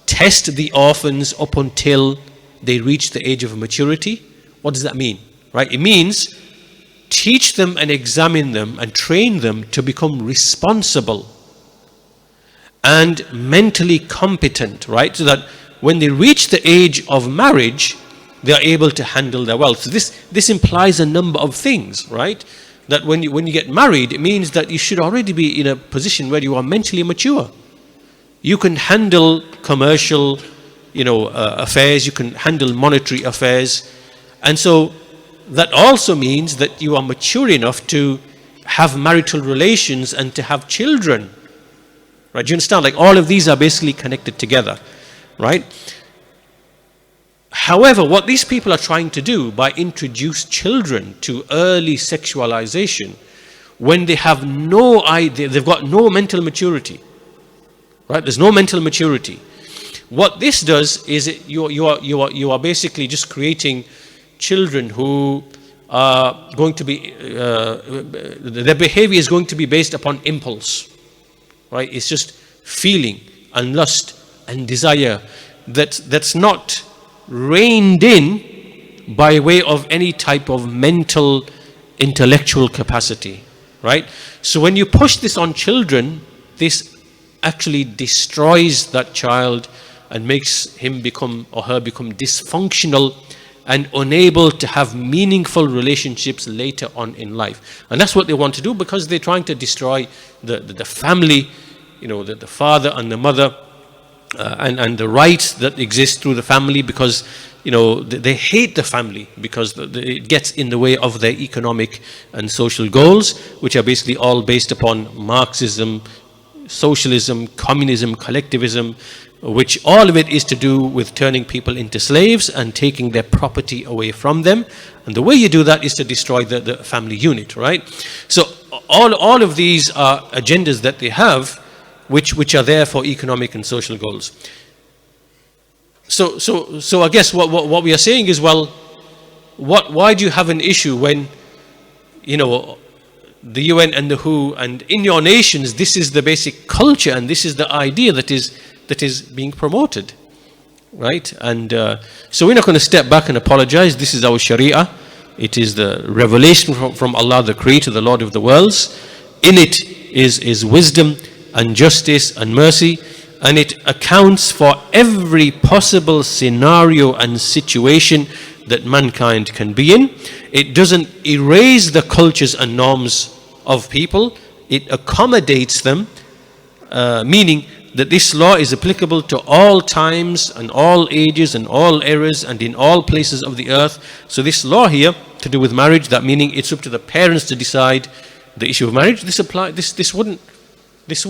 Speaker 1: test the orphans up until they reach the age of maturity? What does that mean, right? It means teach them and examine them and train them to become responsible and mentally competent, right? So that when they reach the age of marriage, they are able to handle their wealth. So this implies a number of things, right? That when you get married, it means that you should already be in a position where you are mentally mature. You can handle commercial, affairs. You can handle monetary affairs, and so that also means that you are mature enough to have marital relations and to have children, right? Do you understand? Like all of these are basically connected together, right? However, what these people are trying to do by introduce children to early sexualization, when they have no idea, they've got no mental maturity, right? There's no mental maturity. What this does is you are basically just creating children who are going to be, their behavior is going to be based upon impulse, right? It's just feeling and lust and desire that's not reined in by way of any type of mental, intellectual capacity, right? So when you push this on children, this actually destroys that child and makes him become or her become dysfunctional and unable to have meaningful relationships later on in life. And that's what they want to do, because they're trying to destroy the family, the father and the mother, and the rights that exist through the family, because they hate the family because it gets in the way of their economic and social goals, which are basically all based upon Marxism, socialism, communism, collectivism, which all of it is to do with turning people into slaves and taking their property away from them. And the way you do that is to destroy the family unit, right? So all of these are agendas that they have, which are there for economic and social goals. So I guess what we are saying is, well, why do you have an issue when the UN and the WHO and in your nations this is the basic culture and this is the idea that is being promoted, right? And so we're not going to step back and apologize. This is our Sharia. It is the revelation from Allah, the Creator, the Lord of the worlds. In it is wisdom and justice and mercy, and it accounts for every possible scenario and situation that mankind can be in. It doesn't erase the cultures and norms of people. It accommodates them, meaning that this law is applicable to all times and all ages and all eras and in all places of the earth. So this law here to do with marriage, that meaning it's up to the parents to decide the issue of marriage. This wouldn't it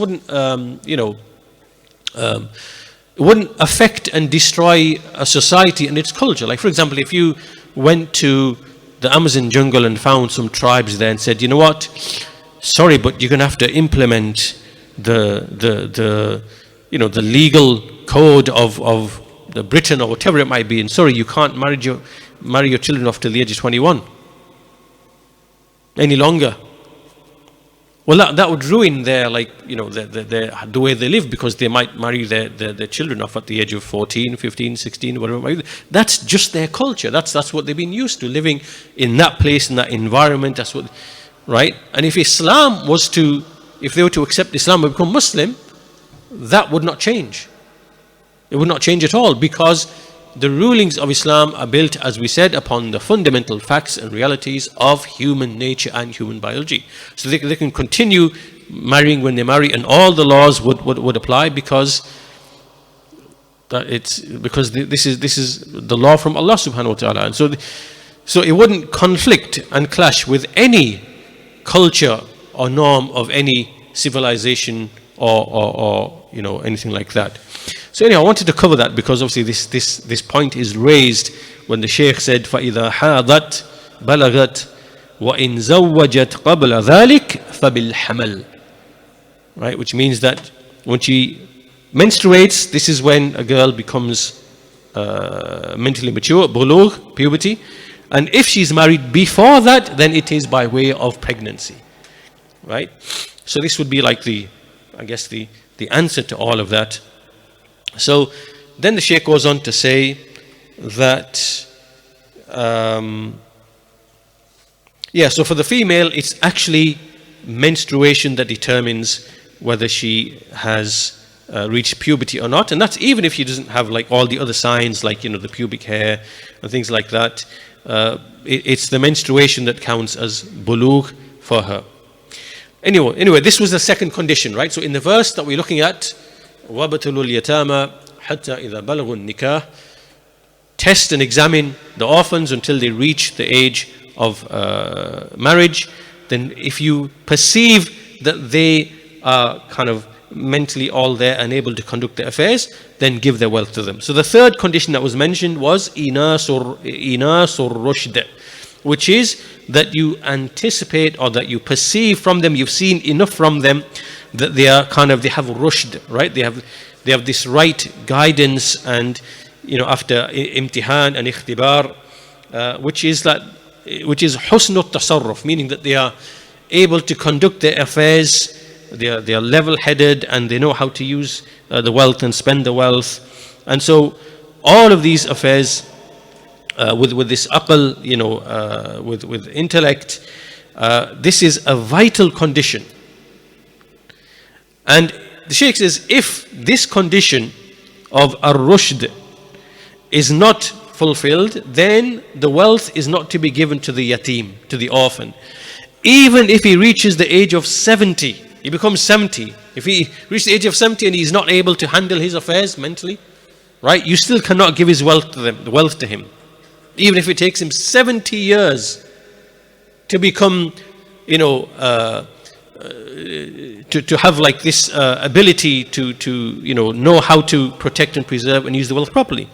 Speaker 1: wouldn't affect and destroy a society and its culture. Like, for example, if you went to the Amazon jungle and found some tribes there and said, you know what, sorry, but you're going to have to implement the legal code of the Britain or whatever it might be, and sorry, you can't marry your children off till the age of 21 any longer. Well, that would ruin their, the way they live, because they might marry their children off at the age of 14, 15, 16, whatever it might be. That's just their culture. That's what they've been used to, living in that place, in that environment. That's what, right? And if they were to accept Islam and become Muslim, that would not change. It would not change at all, because the rulings of Islam are built, as we said, upon the fundamental facts and realities of human nature and human biology. So they can continue marrying when they marry, and all the laws would apply, because this is the law from Allah subhanahu wa ta'ala. And so it wouldn't conflict and clash with any culture or norm of any civilization or anything like that. So anyhow, I wanted to cover that because obviously this point is raised when the Shaykh said فَإِذَا حَاضَتْ بَلَغَتْ وَإِنْ زَوَّجَتْ قَبْلَ ذَلِكَ فَبِالْحَمَلِ. Right, which means that when she menstruates, this is when a girl becomes mentally mature, bulugh, puberty. And if she's married before that, then it is by way of pregnancy. Right? So this would be like the answer to all of that. So then the Shaykh goes on to say that so for the female, it's actually menstruation that determines whether she has reached puberty or not. And that's even if she doesn't have like all the other signs, like the pubic hair and things like that. It's the menstruation that counts as bulugh for her. Anyway, this was the second condition, right? So in the verse that we're looking at, وَابْتَلُوا الْيَتَامَى حَتَّى إِذَا بَلَغُوا النِّكَاحِ, test and examine the orphans until they reach the age of marriage. Then if you perceive that they are kind of mentally all there and able to conduct their affairs, then give their wealth to them. So the third condition that was mentioned was inasur rushd, which is that you anticipate or that you perceive from them, you've seen enough from them that they have rushd, right? They have this right guidance, and after imtihan and ikhtibar, which is husnut tasarruf, meaning that they are able to conduct their affairs. They are level-headed and they know how to use the wealth and spend the wealth. And so all of these affairs with this aql, with intellect, this is a vital condition. And the Shaykh says, if this condition of ar-rushd is not fulfilled, then the wealth is not to be given to the yatim, to the orphan. Even if he reaches the age of 70, he becomes 70. If he reaches the age of 70 and he's not able to handle his affairs mentally, right, you still cannot give his wealth to him. Even if it takes him 70 years to become, to have like this ability to know how to protect and preserve and use the wealth properly.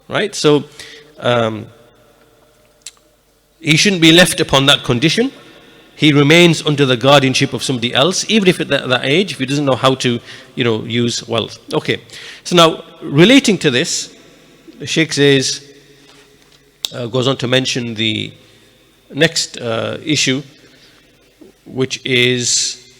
Speaker 1: Right? So he shouldn't be left upon that condition. He remains under the guardianship of somebody else, even if at that age, if he doesn't know how to, use wealth. Okay. So now, relating to this, the Shaykh says, goes on to mention the next issue, which is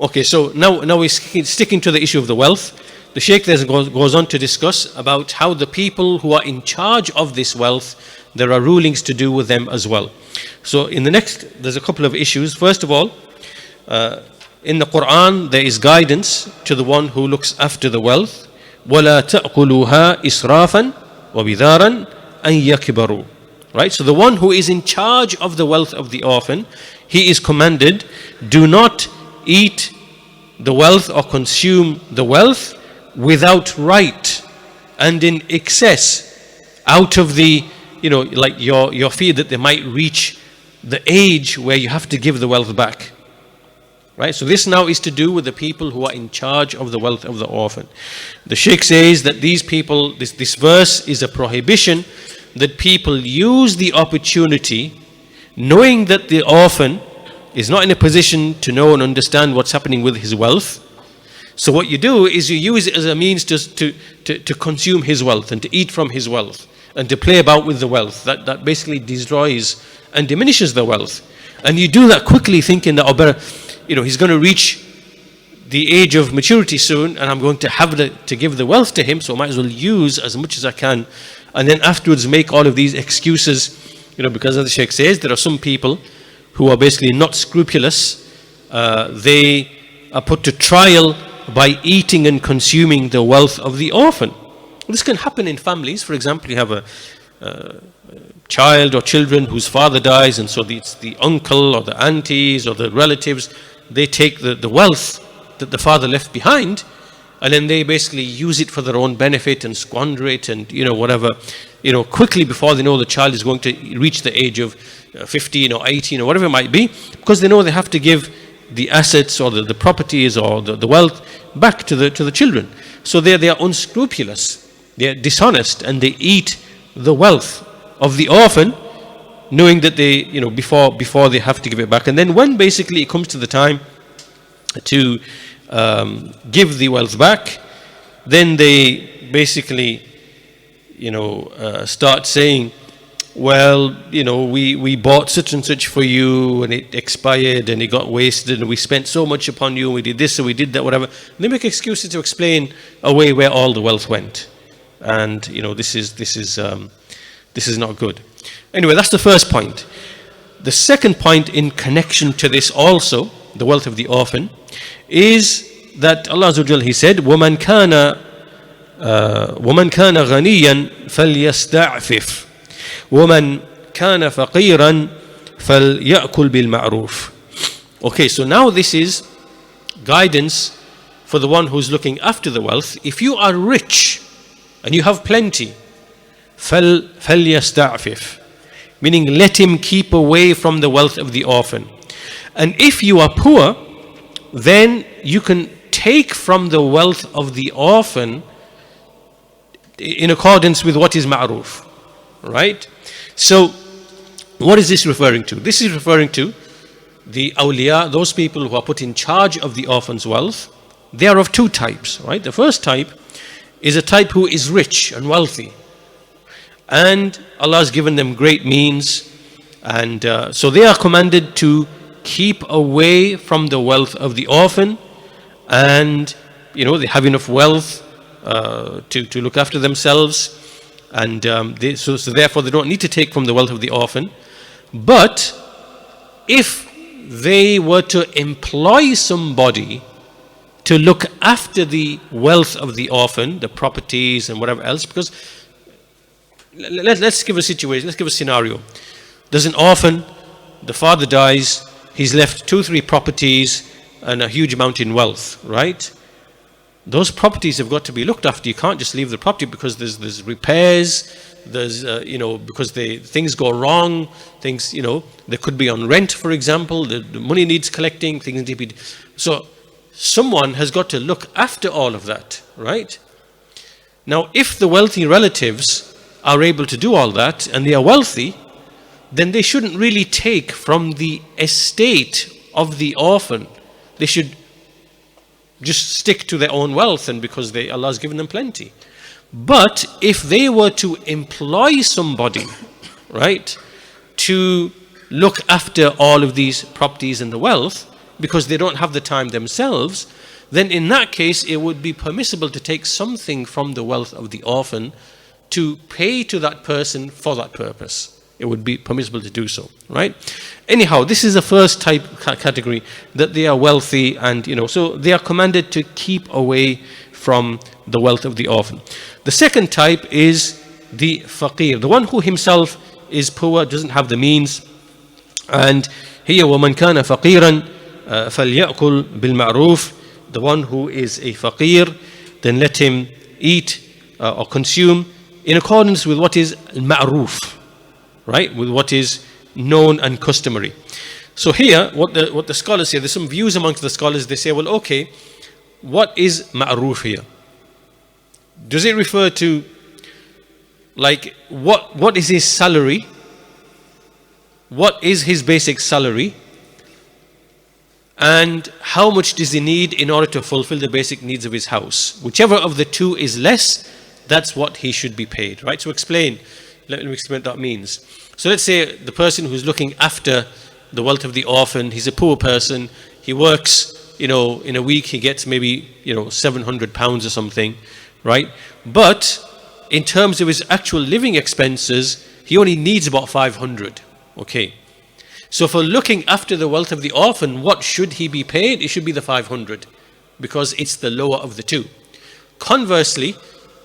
Speaker 1: okay. So now we're sticking to the issue of the wealth. The Shaykh then goes on to discuss about how the people who are in charge of this wealth, there are rulings to do with them as well. So in the next, there's a couple of issues. First of all, in the Quran, there is guidance to the one who looks after the wealth. وَلَا تَأْكُلُوهَا إِسْرَافًا وَبِذَارًا أَنْ يَكْبَرُوا. Right? So the one who is in charge of the wealth of the orphan, he is commanded, do not eat the wealth or consume the wealth without right and in excess, out of the, like your fear that they might reach the age where you have to give the wealth back. Right? So this now is to do with the people who are in charge of the wealth of the orphan. The Shaykh says that these people, this verse is a prohibition that people use the opportunity, knowing that the orphan is not in a position to know and understand what's happening with his wealth. So what you do is you use it as a means to consume his wealth and to eat from his wealth and to play about with the wealth. That basically destroys and diminishes the wealth. And you do that quickly thinking that, he's going to reach the age of maturity soon and I'm going to have to give the wealth to him, so I might as well use as much as I can. And then afterwards make all of these excuses, because as the Shaykh says, there are some people who are basically not scrupulous. They are put to trial by eating and consuming the wealth of the orphan. This can happen in families. For example, you have a child or children whose father dies, and so it's the uncle or the aunties or the relatives, they take the wealth that the father left behind, and then they basically use it for their own benefit and squander it, and whatever, quickly before they know the child is going to reach the age of 15 or 18 or whatever it might be, because they know they have to give the assets or the properties or the wealth back to the children. So they are unscrupulous, they are dishonest, and they eat the wealth of the orphan, knowing that they, before they have to give it back. And then when basically it comes to the time to give the wealth back, then they basically, start saying, well, we bought such and such for you, and it expired, and it got wasted, and we spent so much upon you, and we did this, and we did that, whatever. And they make excuses to explain away where all the wealth went. And this is not good. Anyway, that's the first point. The second point in connection to this also, the wealth of the orphan, is that Allah Azza wa Jal, He said, وَمَنْ كَانَ غَنِيًّا فَلْيَسْتَعْفِفْ وَمَنْ كَانَ فَقِيرًا فَلْيَأْكُلْ بِالْمَعْرُوفِ. Okay, so now this is guidance for the one who's looking after the wealth. If you are rich and you have plenty, فَلْيَسْتَعْفِفْ, meaning let him keep away from the wealth of the orphan. And if you are poor, then you can take from the wealth of the orphan in accordance with what is ma'roof, right? So what is this referring to? This is referring to the awliya, those people who are put in charge of the orphan's wealth. They are of two types, right? The first type is a type who is rich and wealthy, and Allah has given them great means, and so they are commanded to keep away from the wealth of the orphan, and they have enough wealth to look after themselves, and so therefore they don't need to take from the wealth of the orphan. But if they were to employ somebody to look after the wealth of the orphan, the properties and whatever else, because let's give a situation, let's give a scenario. There's an orphan, the father dies, he's left 2-3 properties and a huge amount in wealth, right? Those properties have got to be looked after. You can't just leave the property because there's repairs, there's because things go wrong, things they could be on rent, for example, the money needs collecting, things need to be, so someone has got to look after all of that, right? Now if the wealthy relatives are able to do all that and they are wealthy, then they shouldn't really take from the estate of the orphan. They should just stick to their own wealth, and because Allah has given them plenty. But if they were to employ somebody, right, to look after all of these properties and the wealth, because they don't have the time themselves, then in that case it would be permissible to take something from the wealth of the orphan to pay to that person for that purpose. It would be permissible to do so, right? Anyhow, this is the first type category, that they are wealthy, and so they are commanded to keep away from the wealth of the orphan. The second type is the faqir, the one who himself is poor, doesn't have the means, and here وَمَنْ كَانَ فَقِيرًا فَلْيَأْكُلْ بِالْمَعْرُوفِ, the one who is a faqir, then let him eat or consume in accordance with what is ma'roof, right, with what is known and customary. So here what the scholars say, there's some views amongst the scholars. They say, well, okay, what is ma'roof here? Does it refer to, like, what is his salary? What is his basic salary? And how much does he need in order to fulfill the basic needs of his house? Whichever of the two is less, that's what he should be paid, right? So let me explain what that means. So let's say the person who's looking after the wealth of the orphan, he's a poor person, he works, in a week he gets maybe, £700 or something, right? But in terms of his actual living expenses, he only needs about 500, okay? So for looking after the wealth of the orphan, what should he be paid? It should be the 500, because it's the lower of the two. Conversely,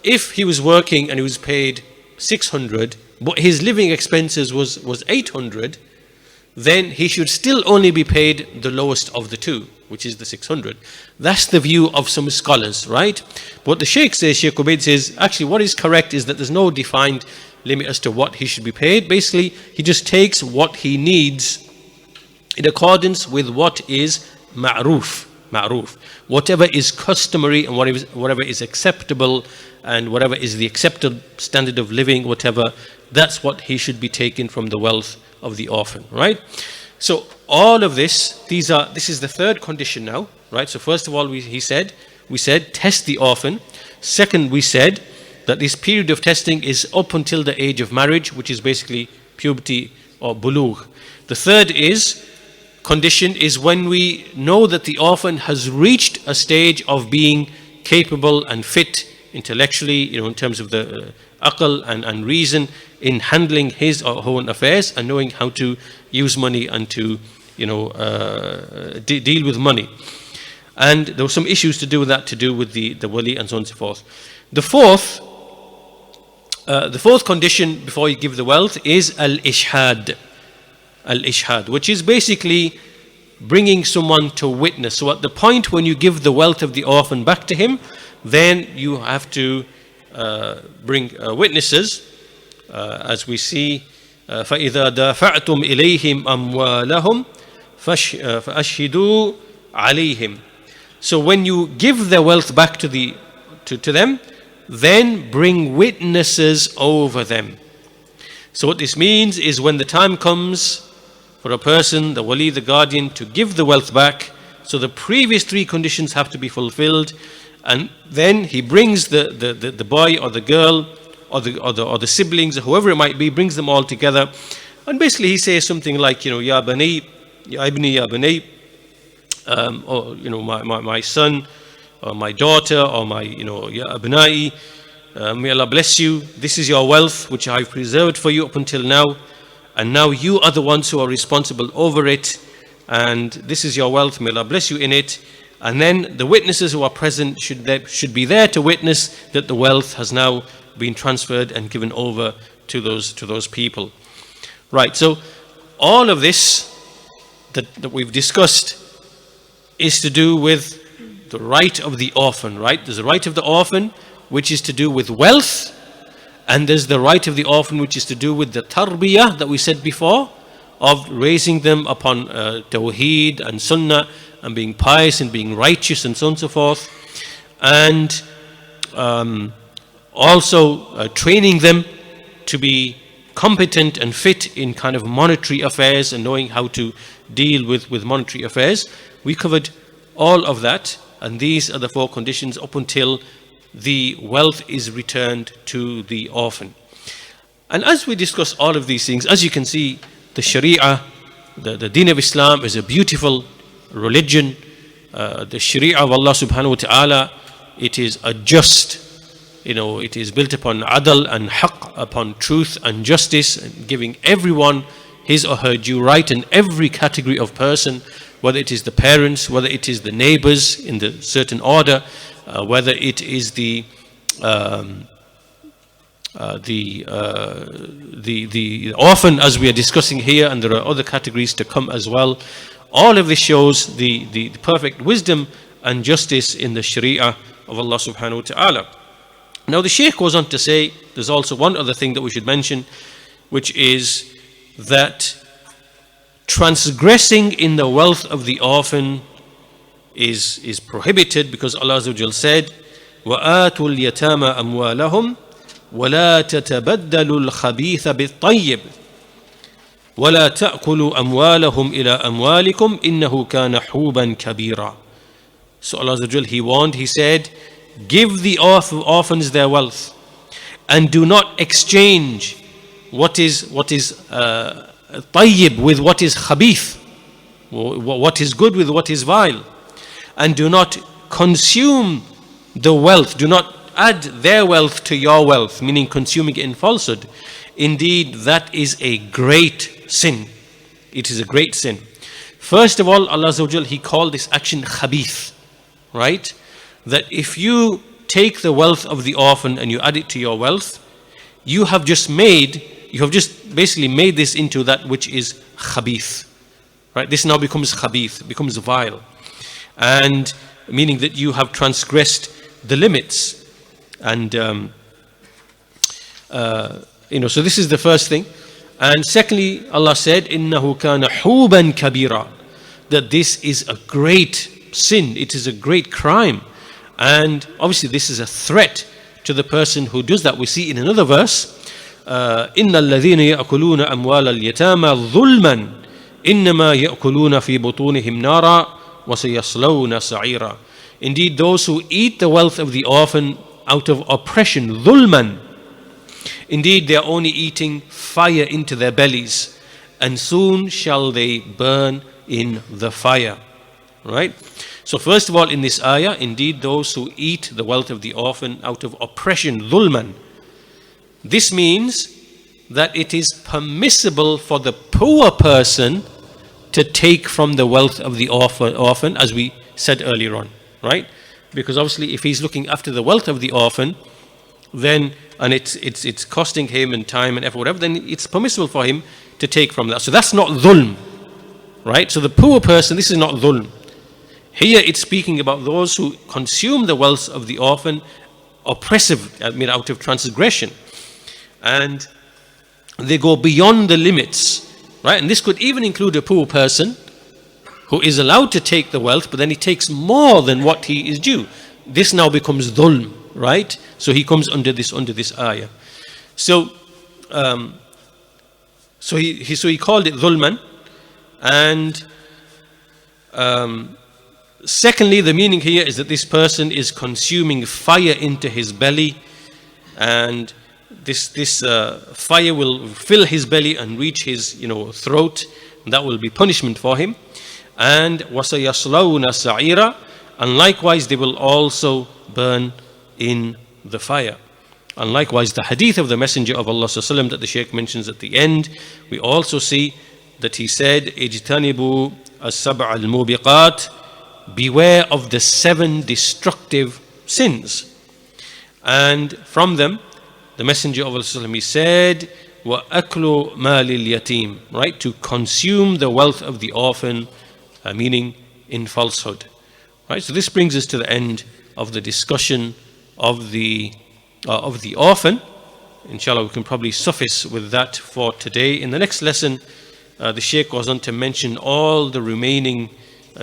Speaker 1: if he was working and he was paid 600, but his living expenses was 800, then he should still only be paid the lowest of the two, which is the 600. That's the view of some scholars, right? But the Sheikh says, Sheikh Ubaid says, actually what is correct is that there's no defined limit as to what he should be paid. Basically, he just takes what he needs in accordance with what is ma'roof. Whatever is customary and whatever is acceptable and whatever is the accepted standard of living, whatever, that's what he should be taken from the wealth of the orphan, right? So all of this, this is the third condition now, right? So first of all, we said test the orphan. Second, we said that this period of testing is up until the age of marriage, which is basically puberty or bulugh. The third condition is when we know that the orphan has reached a stage of being capable and fit intellectually, in terms of the aql and reason in handling his or her own affairs and knowing how to use money and to deal with money. And there were some issues to do with that, to do with the wali and so on and so forth. The fourth condition before you give the wealth is al-ishhad, which is basically bringing someone to witness. So at the point when you give the wealth of the orphan back to him, then you have to bring witnesses, as we see, فَإِذَا دَافَعْتُمْ إِلَيْهِمْ أَمْوَالَهُمْ فَأَشْهِدُوا عَلَيْهِمْ. So when you give their wealth back to them, then bring witnesses over them. So what this means is when the time comes for a person, the wali, the guardian, to give the wealth back, so the previous three conditions have to be fulfilled, and then he brings the boy or the girl or the siblings or whoever it might be, brings them all together, and basically he says something like, Ya bani, Ya ibni, Ya bani, or my son or my daughter or my Ya abnai, may Allah bless you, this is your wealth which I've preserved for you up until now, and now you are the ones who are responsible over it, and this is your wealth, may Allah bless you in it. And then the witnesses who are present should be there to witness that the wealth has now been transferred and given over to those people. Right, so all of this that we've discussed is to do with the right of the orphan, right? There's the right of the orphan, which is to do with wealth, and there's the right of the orphan, which is to do with the tarbiyah that we said before, of raising them upon tawheed and sunnah and being pious and being righteous and so on and so forth, and also training them to be competent and fit in kind of monetary affairs and knowing how to deal with monetary affairs. We covered all of that, and these are the four conditions up until the wealth is returned to the orphan. And as we discuss all of these things, as you can see, the Sharia, the Deen of Islam is a beautiful religion. The Sharia of Allah subhanahu wa ta'ala, it is a just, it is built upon adl and haqq, upon truth and justice, and giving everyone his or her due right in every category of person, whether it is the parents, whether it is the neighbors in the certain order, whether it is the orphan, as we are discussing here, and there are other categories to come as well. All of this shows the perfect wisdom and justice in the Sharia of Allah subhanahu wa ta'ala. Now the Shaykh goes on to say, there's also one other thing that we should mention, which is that transgressing in the wealth of the orphan is prohibited, because Allah Azza wa Jal said, وَآتُوا الْيَتَامَ أَمْوَالَهُمْ وَلَا تَتَبَدَّلُوا الْخَبِيثَ بِالطَّيِّبِ وَلَا تَأْكُلُوا أَمْوَالَهُمْ إِلَىٰ أَمْوَالِكُمْ إِنَّهُ كَانَ حُوبًا كَبِيرًا. So Allah Azza wa Jal, He warned, He said, give the orphans their wealth, and do not exchange what is tayyib with what is khabith, what is good with what is vile, and do not consume the wealth, do not add their wealth to your wealth, meaning consuming it in falsehood. Indeed, that is a great sin. It is a great sin. First of all, Allah Azza wa Jal, He called this action khabith, right? That if you take the wealth of the orphan and you add it to your wealth, you have just basically made this into that which is khabith, right? This now becomes khabith, becomes vile, and meaning that you have transgressed the limits. And so this is the first thing. And secondly, Allah said, إِنَّهُ كَانَ حُوبًا كَبِيرًا, that this is a great sin, it is a great crime. And obviously this is a threat to the person who does that. We see in another verse, إِنَّ الَّذِينَ يَأْكُلُونَ أَمْوَالَ الْيَتَامَى ظُلْمًا إِنَّمَا يَأْكُلُونَ فِي بُطُونِهِمْ نَارًا وَسَيَصْلَوْنَ سَعِيرًا. Indeed, those who eat the wealth of the orphan out of oppression, ظُلْمًا, indeed they are only eating fire into their bellies, and soon shall they burn in the fire. Right? So first of all, in this ayah, indeed those who eat the wealth of the orphan out of oppression, ظُلْمًا, this means that it is permissible for the poor person to take from the wealth of the orphan, as we said earlier on, right? Because obviously if he's looking after the wealth of the orphan, then, and it's costing him and time and effort, whatever, then it's permissible for him to take from that. So that's not dhulm, right? So the poor person, this is not dhulm. Here it's speaking about those who consume the wealth of the orphan oppressive, out of transgression, and they go beyond the limits, right? And this could even include a poor person who is allowed to take the wealth, but then he takes more than what he is due. This now becomes dhulm, right? So he comes under this ayah. So he called it dhulman. And secondly, the meaning here is that this person is consuming fire into his belly, and this fire will fill his belly and reach his throat, and that will be punishment for him. And وَسَيَصْلَوْنَ سَعِيرًا, and likewise they will also burn in the fire. And likewise the hadith of the Messenger of Allah ﷺ that the Shaykh mentions at the end, we also see that he said, اجتنبوا السبع الموبقات, beware of the 7 destructive sins. And from them, the Messenger of Allah ﷺ, he said, وَأَكْلُ مَالِ الْيَتِيمِ, right, to consume the wealth of the orphan, meaning in falsehood. Right, so this brings us to the end of the discussion of the orphan. Inshallah, we can probably suffice with that for today. In the next lesson, the Shaykh goes on to mention all the remaining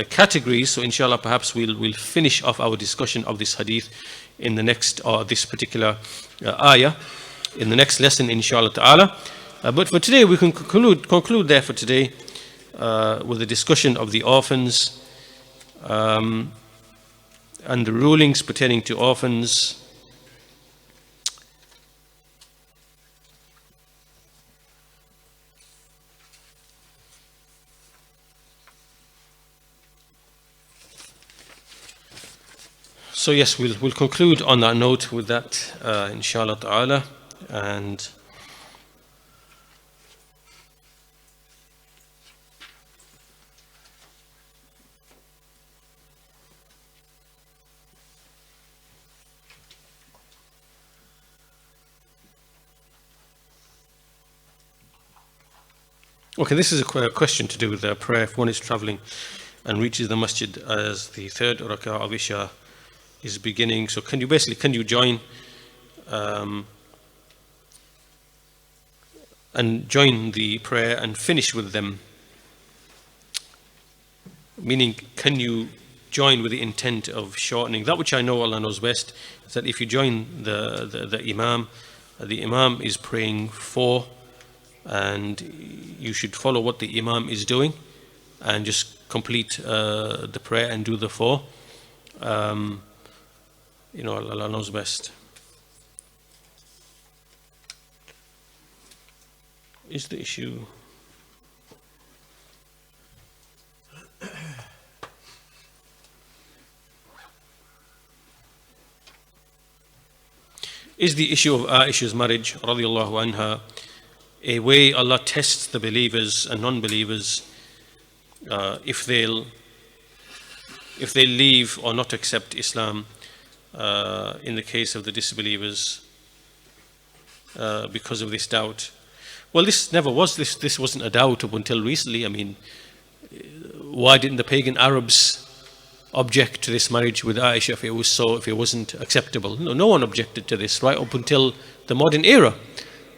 Speaker 1: categories. So inshallah, perhaps we'll finish off our discussion of this hadith in the next, or this particular ayah, in the next lesson, inshallah ta'ala. But for today, we can conclude there for today with the discussion of the orphans and the rulings pertaining to orphans. So yes, we'll conclude on that note with that, inshallah ta'ala. And okay, this is a question to do with prayer. If one is traveling and reaches the masjid as the third rak'ah of Isha is beginning, so can you join and join the prayer and finish with them? Meaning, can you join with the intent of shortening? That which I know, Allah knows best, is that if you join the Imam is praying 4, and you should follow what the Imam is doing and just complete the prayer and do the 4. Allah knows best. Is the issue of Aisha's marriage, radiyallahu anha, a way Allah tests the believers and non-believers if they'll leave or not accept Islam in the case of the disbelievers because of this doubt. Well, this wasn't a doubt up until recently. I mean, why didn't the pagan Arabs object to this marriage with Aisha if it wasn't acceptable? No one objected to this right up until the modern era,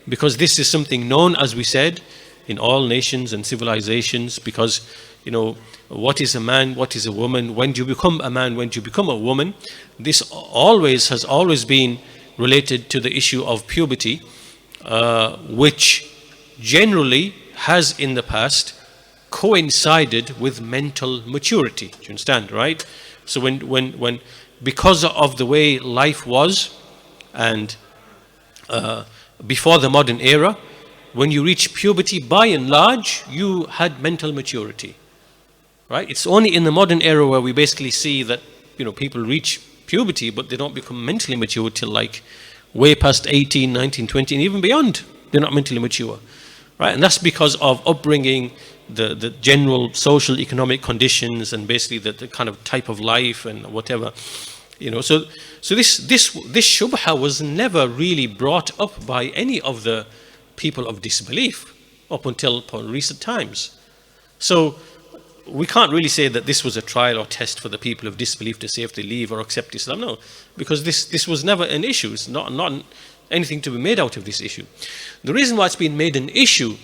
Speaker 1: because this is something known, as we said, in all nations and civilizations. Because what is a man, what is a woman, when do you become a man, when do you become a woman? This has always been related to the issue of puberty, which generally has in the past coincided with mental maturity. Do you understand, right? So when because of the way life was, and before the modern era, when you reach puberty, by and large, you had mental maturity, right? It's only in the modern era where we basically see that people reach puberty, but they don't become mentally mature till like way past 18, 19, 20, and even beyond. They're not mentally mature, right? And that's because of upbringing, the general social economic conditions, and basically the kind of type of life and whatever. So this shubha was never really brought up by any of the people of disbelief up until recent times. So we can't really say that this was a trial or test for the people of disbelief to say if they leave or accept Islam. No, because this was never an issue. It's not anything to be made out of this issue. The reason why it's been made an issue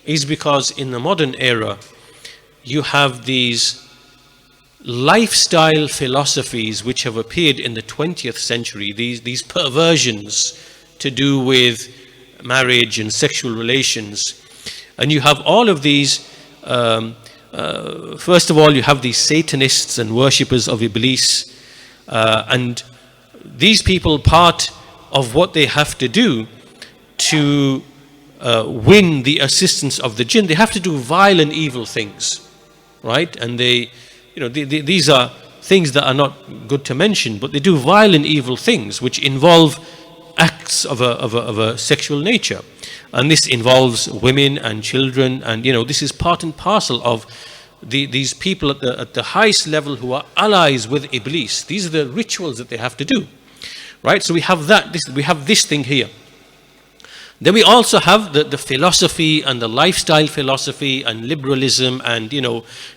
Speaker 1: is because in the modern era you have these lifestyle philosophies which have appeared in the 20th century, these perversions to do with marriage and sexual relations. And you have all of these, first of all, you have these Satanists and worshippers of Iblis, and these people, part of what they have to do to win the assistance of the jinn, they have to do vile and evil things, right? And these are things that are not good to mention, but they do vile and evil things which involve acts of a sexual nature, and this involves women and children, and this is part and parcel of these people at the highest level who are allies with Iblis. These are the rituals that they have to do, right? So we have this thing here. Then we also have the philosophy and the lifestyle philosophy and liberalism, and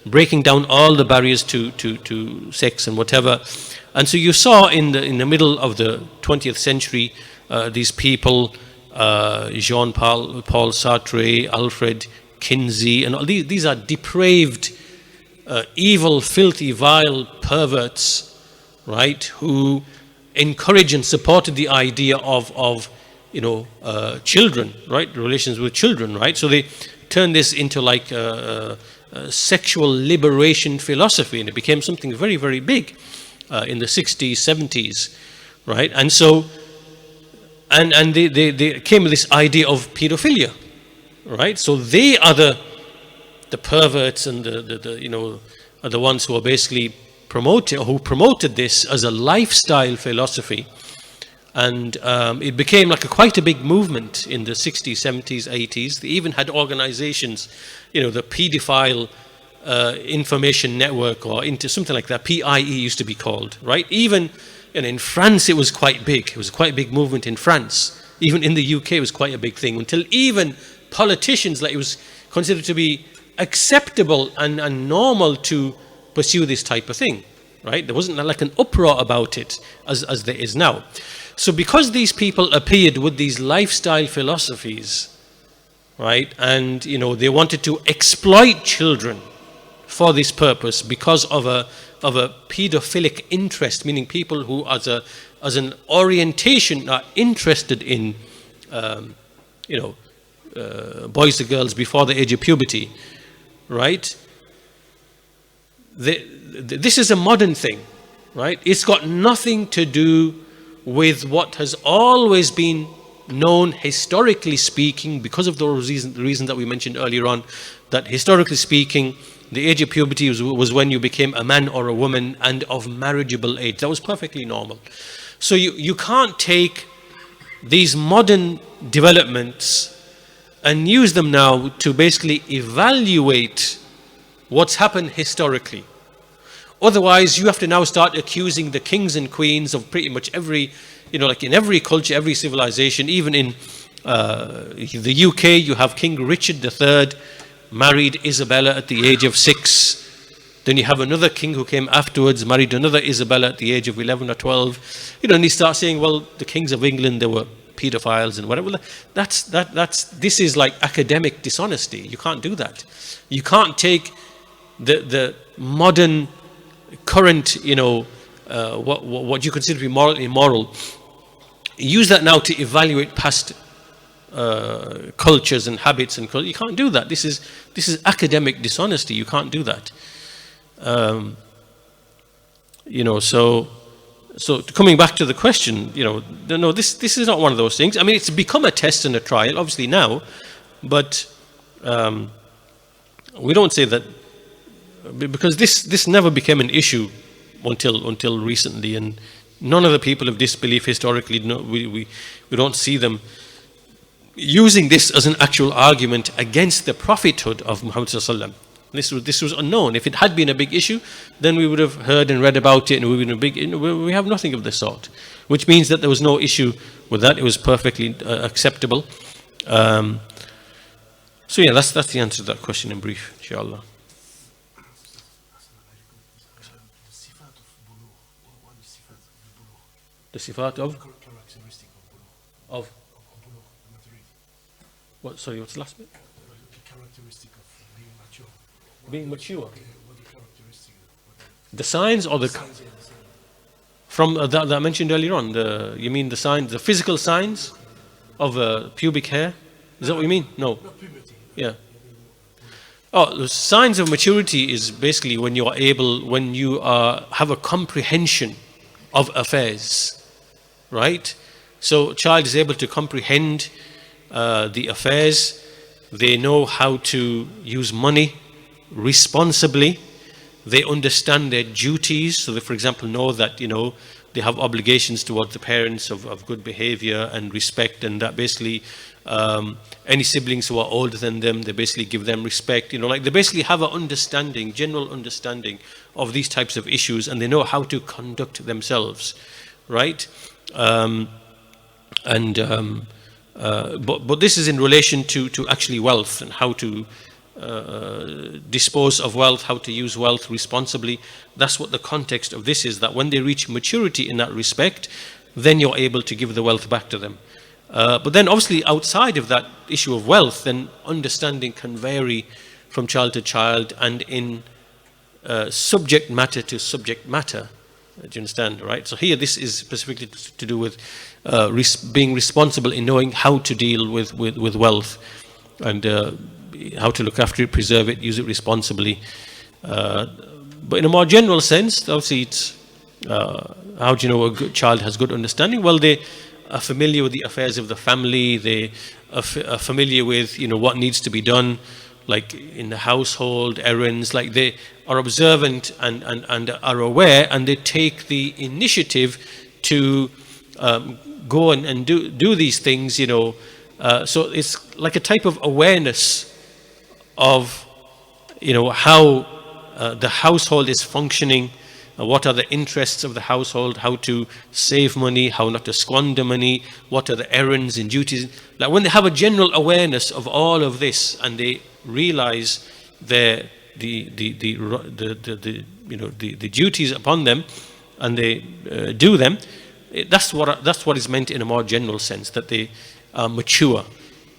Speaker 1: breaking down all the barriers to sex and whatever. And so you saw in the middle of the 20th century these people, Jean-Paul Sartre, Alfred Kinsey, and all these are depraved, evil, filthy, vile perverts, right? Who encourage and supported the idea of children, right? Relations with children, right? So they turned this into like a sexual liberation philosophy, and it became something very, very big in the 60s, 70s, right? And so, and they came with this idea of pedophilia, right? So they are the perverts and are the ones who are basically promoted this as a lifestyle philosophy. And it became like quite a big movement in the 60s, 70s, 80s. They even had organizations, the pedophile information network, or into something like that, PIE used to be called, right? Even in France it was quite big. It was quite a big movement in France. Even in the UK it was quite a big thing, until even politicians, like, it was considered to be acceptable and normal to pursue this type of thing, right? There wasn't like an uproar about it as there is now. So because these people appeared with these lifestyle philosophies, right, and they wanted to exploit children for this purpose because of a pedophilic interest, meaning people who as an orientation are interested in boys and girls before the age of puberty, right? This is a modern thing, right? It's got nothing to do with what has always been known, historically speaking, because of the reason that we mentioned earlier on, that historically speaking, the age of puberty was when you became a man or a woman and of marriageable age. That was perfectly normal. So you can't take these modern developments and use them now to basically evaluate what's happened historically. Otherwise, you have to now start accusing the kings and queens of pretty much every, like in every culture, every civilization. Even in the UK, you have King Richard III married Isabella at the age of 6. Then you have another king who came afterwards, married another Isabella at the age of 11 or 12. And you start saying, well, the kings of England, they were pedophiles and whatever. This is like academic dishonesty. You can't do that. You can't take the modern, current, what you consider to be morally immoral, use that now to evaluate past cultures and habits and culture. You can't do that. This is academic dishonesty. You can't do that. So coming back to the question, no, this is not one of those things. I mean, it's become a test and a trial, obviously now, but we don't say that, because this never became an issue until recently, and none of the people of disbelief historically, no, we don't see them using this as an actual argument against the prophethood of Muhammad sallallahu alaihi wasallam. This was unknown. If it had been a big issue, then we would have heard and read about it, and we would have we have nothing of the sort, which means that there was no issue with that. It was perfectly acceptable. So yeah, that's the answer to that question in brief, inshallah. The sifat of what? Sorry, what's the last bit?
Speaker 2: The characteristic of being mature.
Speaker 1: Being mature.
Speaker 2: What the characteristic?
Speaker 1: The signs or the from that I mentioned earlier on. You mean the signs, the physical signs of pubic hair? Is that what you mean? No. Yeah. Oh, the signs of maturity is basically when you have a comprehension of affairs, right? So a child is able to comprehend the affairs. They know how to use money responsibly. They understand their duties. So they, for example, know that they have obligations towards the parents of good behavior and respect, and that basically any siblings who are older than them, they basically give them respect. Like they basically have an understanding, general understanding of these types of issues, and they know how to conduct themselves, right? But this is in relation to actually wealth and how to dispose of wealth, how to use wealth responsibly. That's what the context of this is, that when they reach maturity in that respect, then you're able to give the wealth back to them. But then obviously outside of that issue of wealth, then understanding can vary from child to child and in subject matter to subject matter. Do you understand, right? So here this is specifically to do with being responsible in knowing how to deal with wealth and how to look after it, preserve it, use it responsibly. But in a more general sense, obviously it's how do you know a good child has good understanding? Well, they are familiar with the affairs of the family. They are familiar with what needs to be done, like in the household, errands. Like they are observant and are aware, and they take the initiative to go and do these things. So it's like a type of awareness of how the household is functioning, what are the interests of the household, how to save money, how not to squander money, what are the errands and duties. Like when they have a general awareness of all of this and they realize the duties upon them and they do them, that's what is meant in a more general sense, that they are mature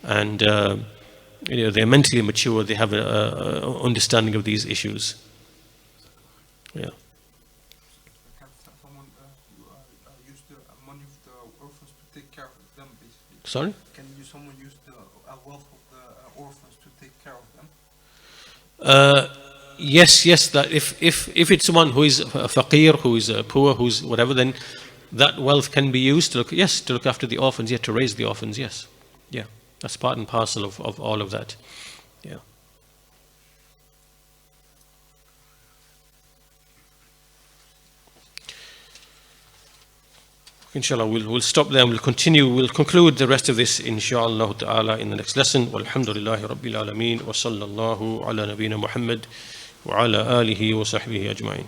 Speaker 1: and they're mentally mature. They have a understanding of these issues. Yeah.
Speaker 3: Can someone use the money of the orphans to take care of them, basically?
Speaker 1: Sorry?
Speaker 3: Can someone use the wealth of the orphans to take care of them?
Speaker 1: Yes. That if it's someone who is a faqir, who is poor, who's whatever, then that wealth can be used to look after the orphans, to raise the orphans. Yes, yeah, that's part and parcel of all of that. Yeah. Inshallah, we'll stop there. We'll continue. We'll conclude the rest of this, inshallah ta'ala, in the next lesson. Walhamdulillahi Rabbil Alameen. Wa sallallahu ala nabiyyina Muhammad wa ala alihi wa sahbihi ajma'in.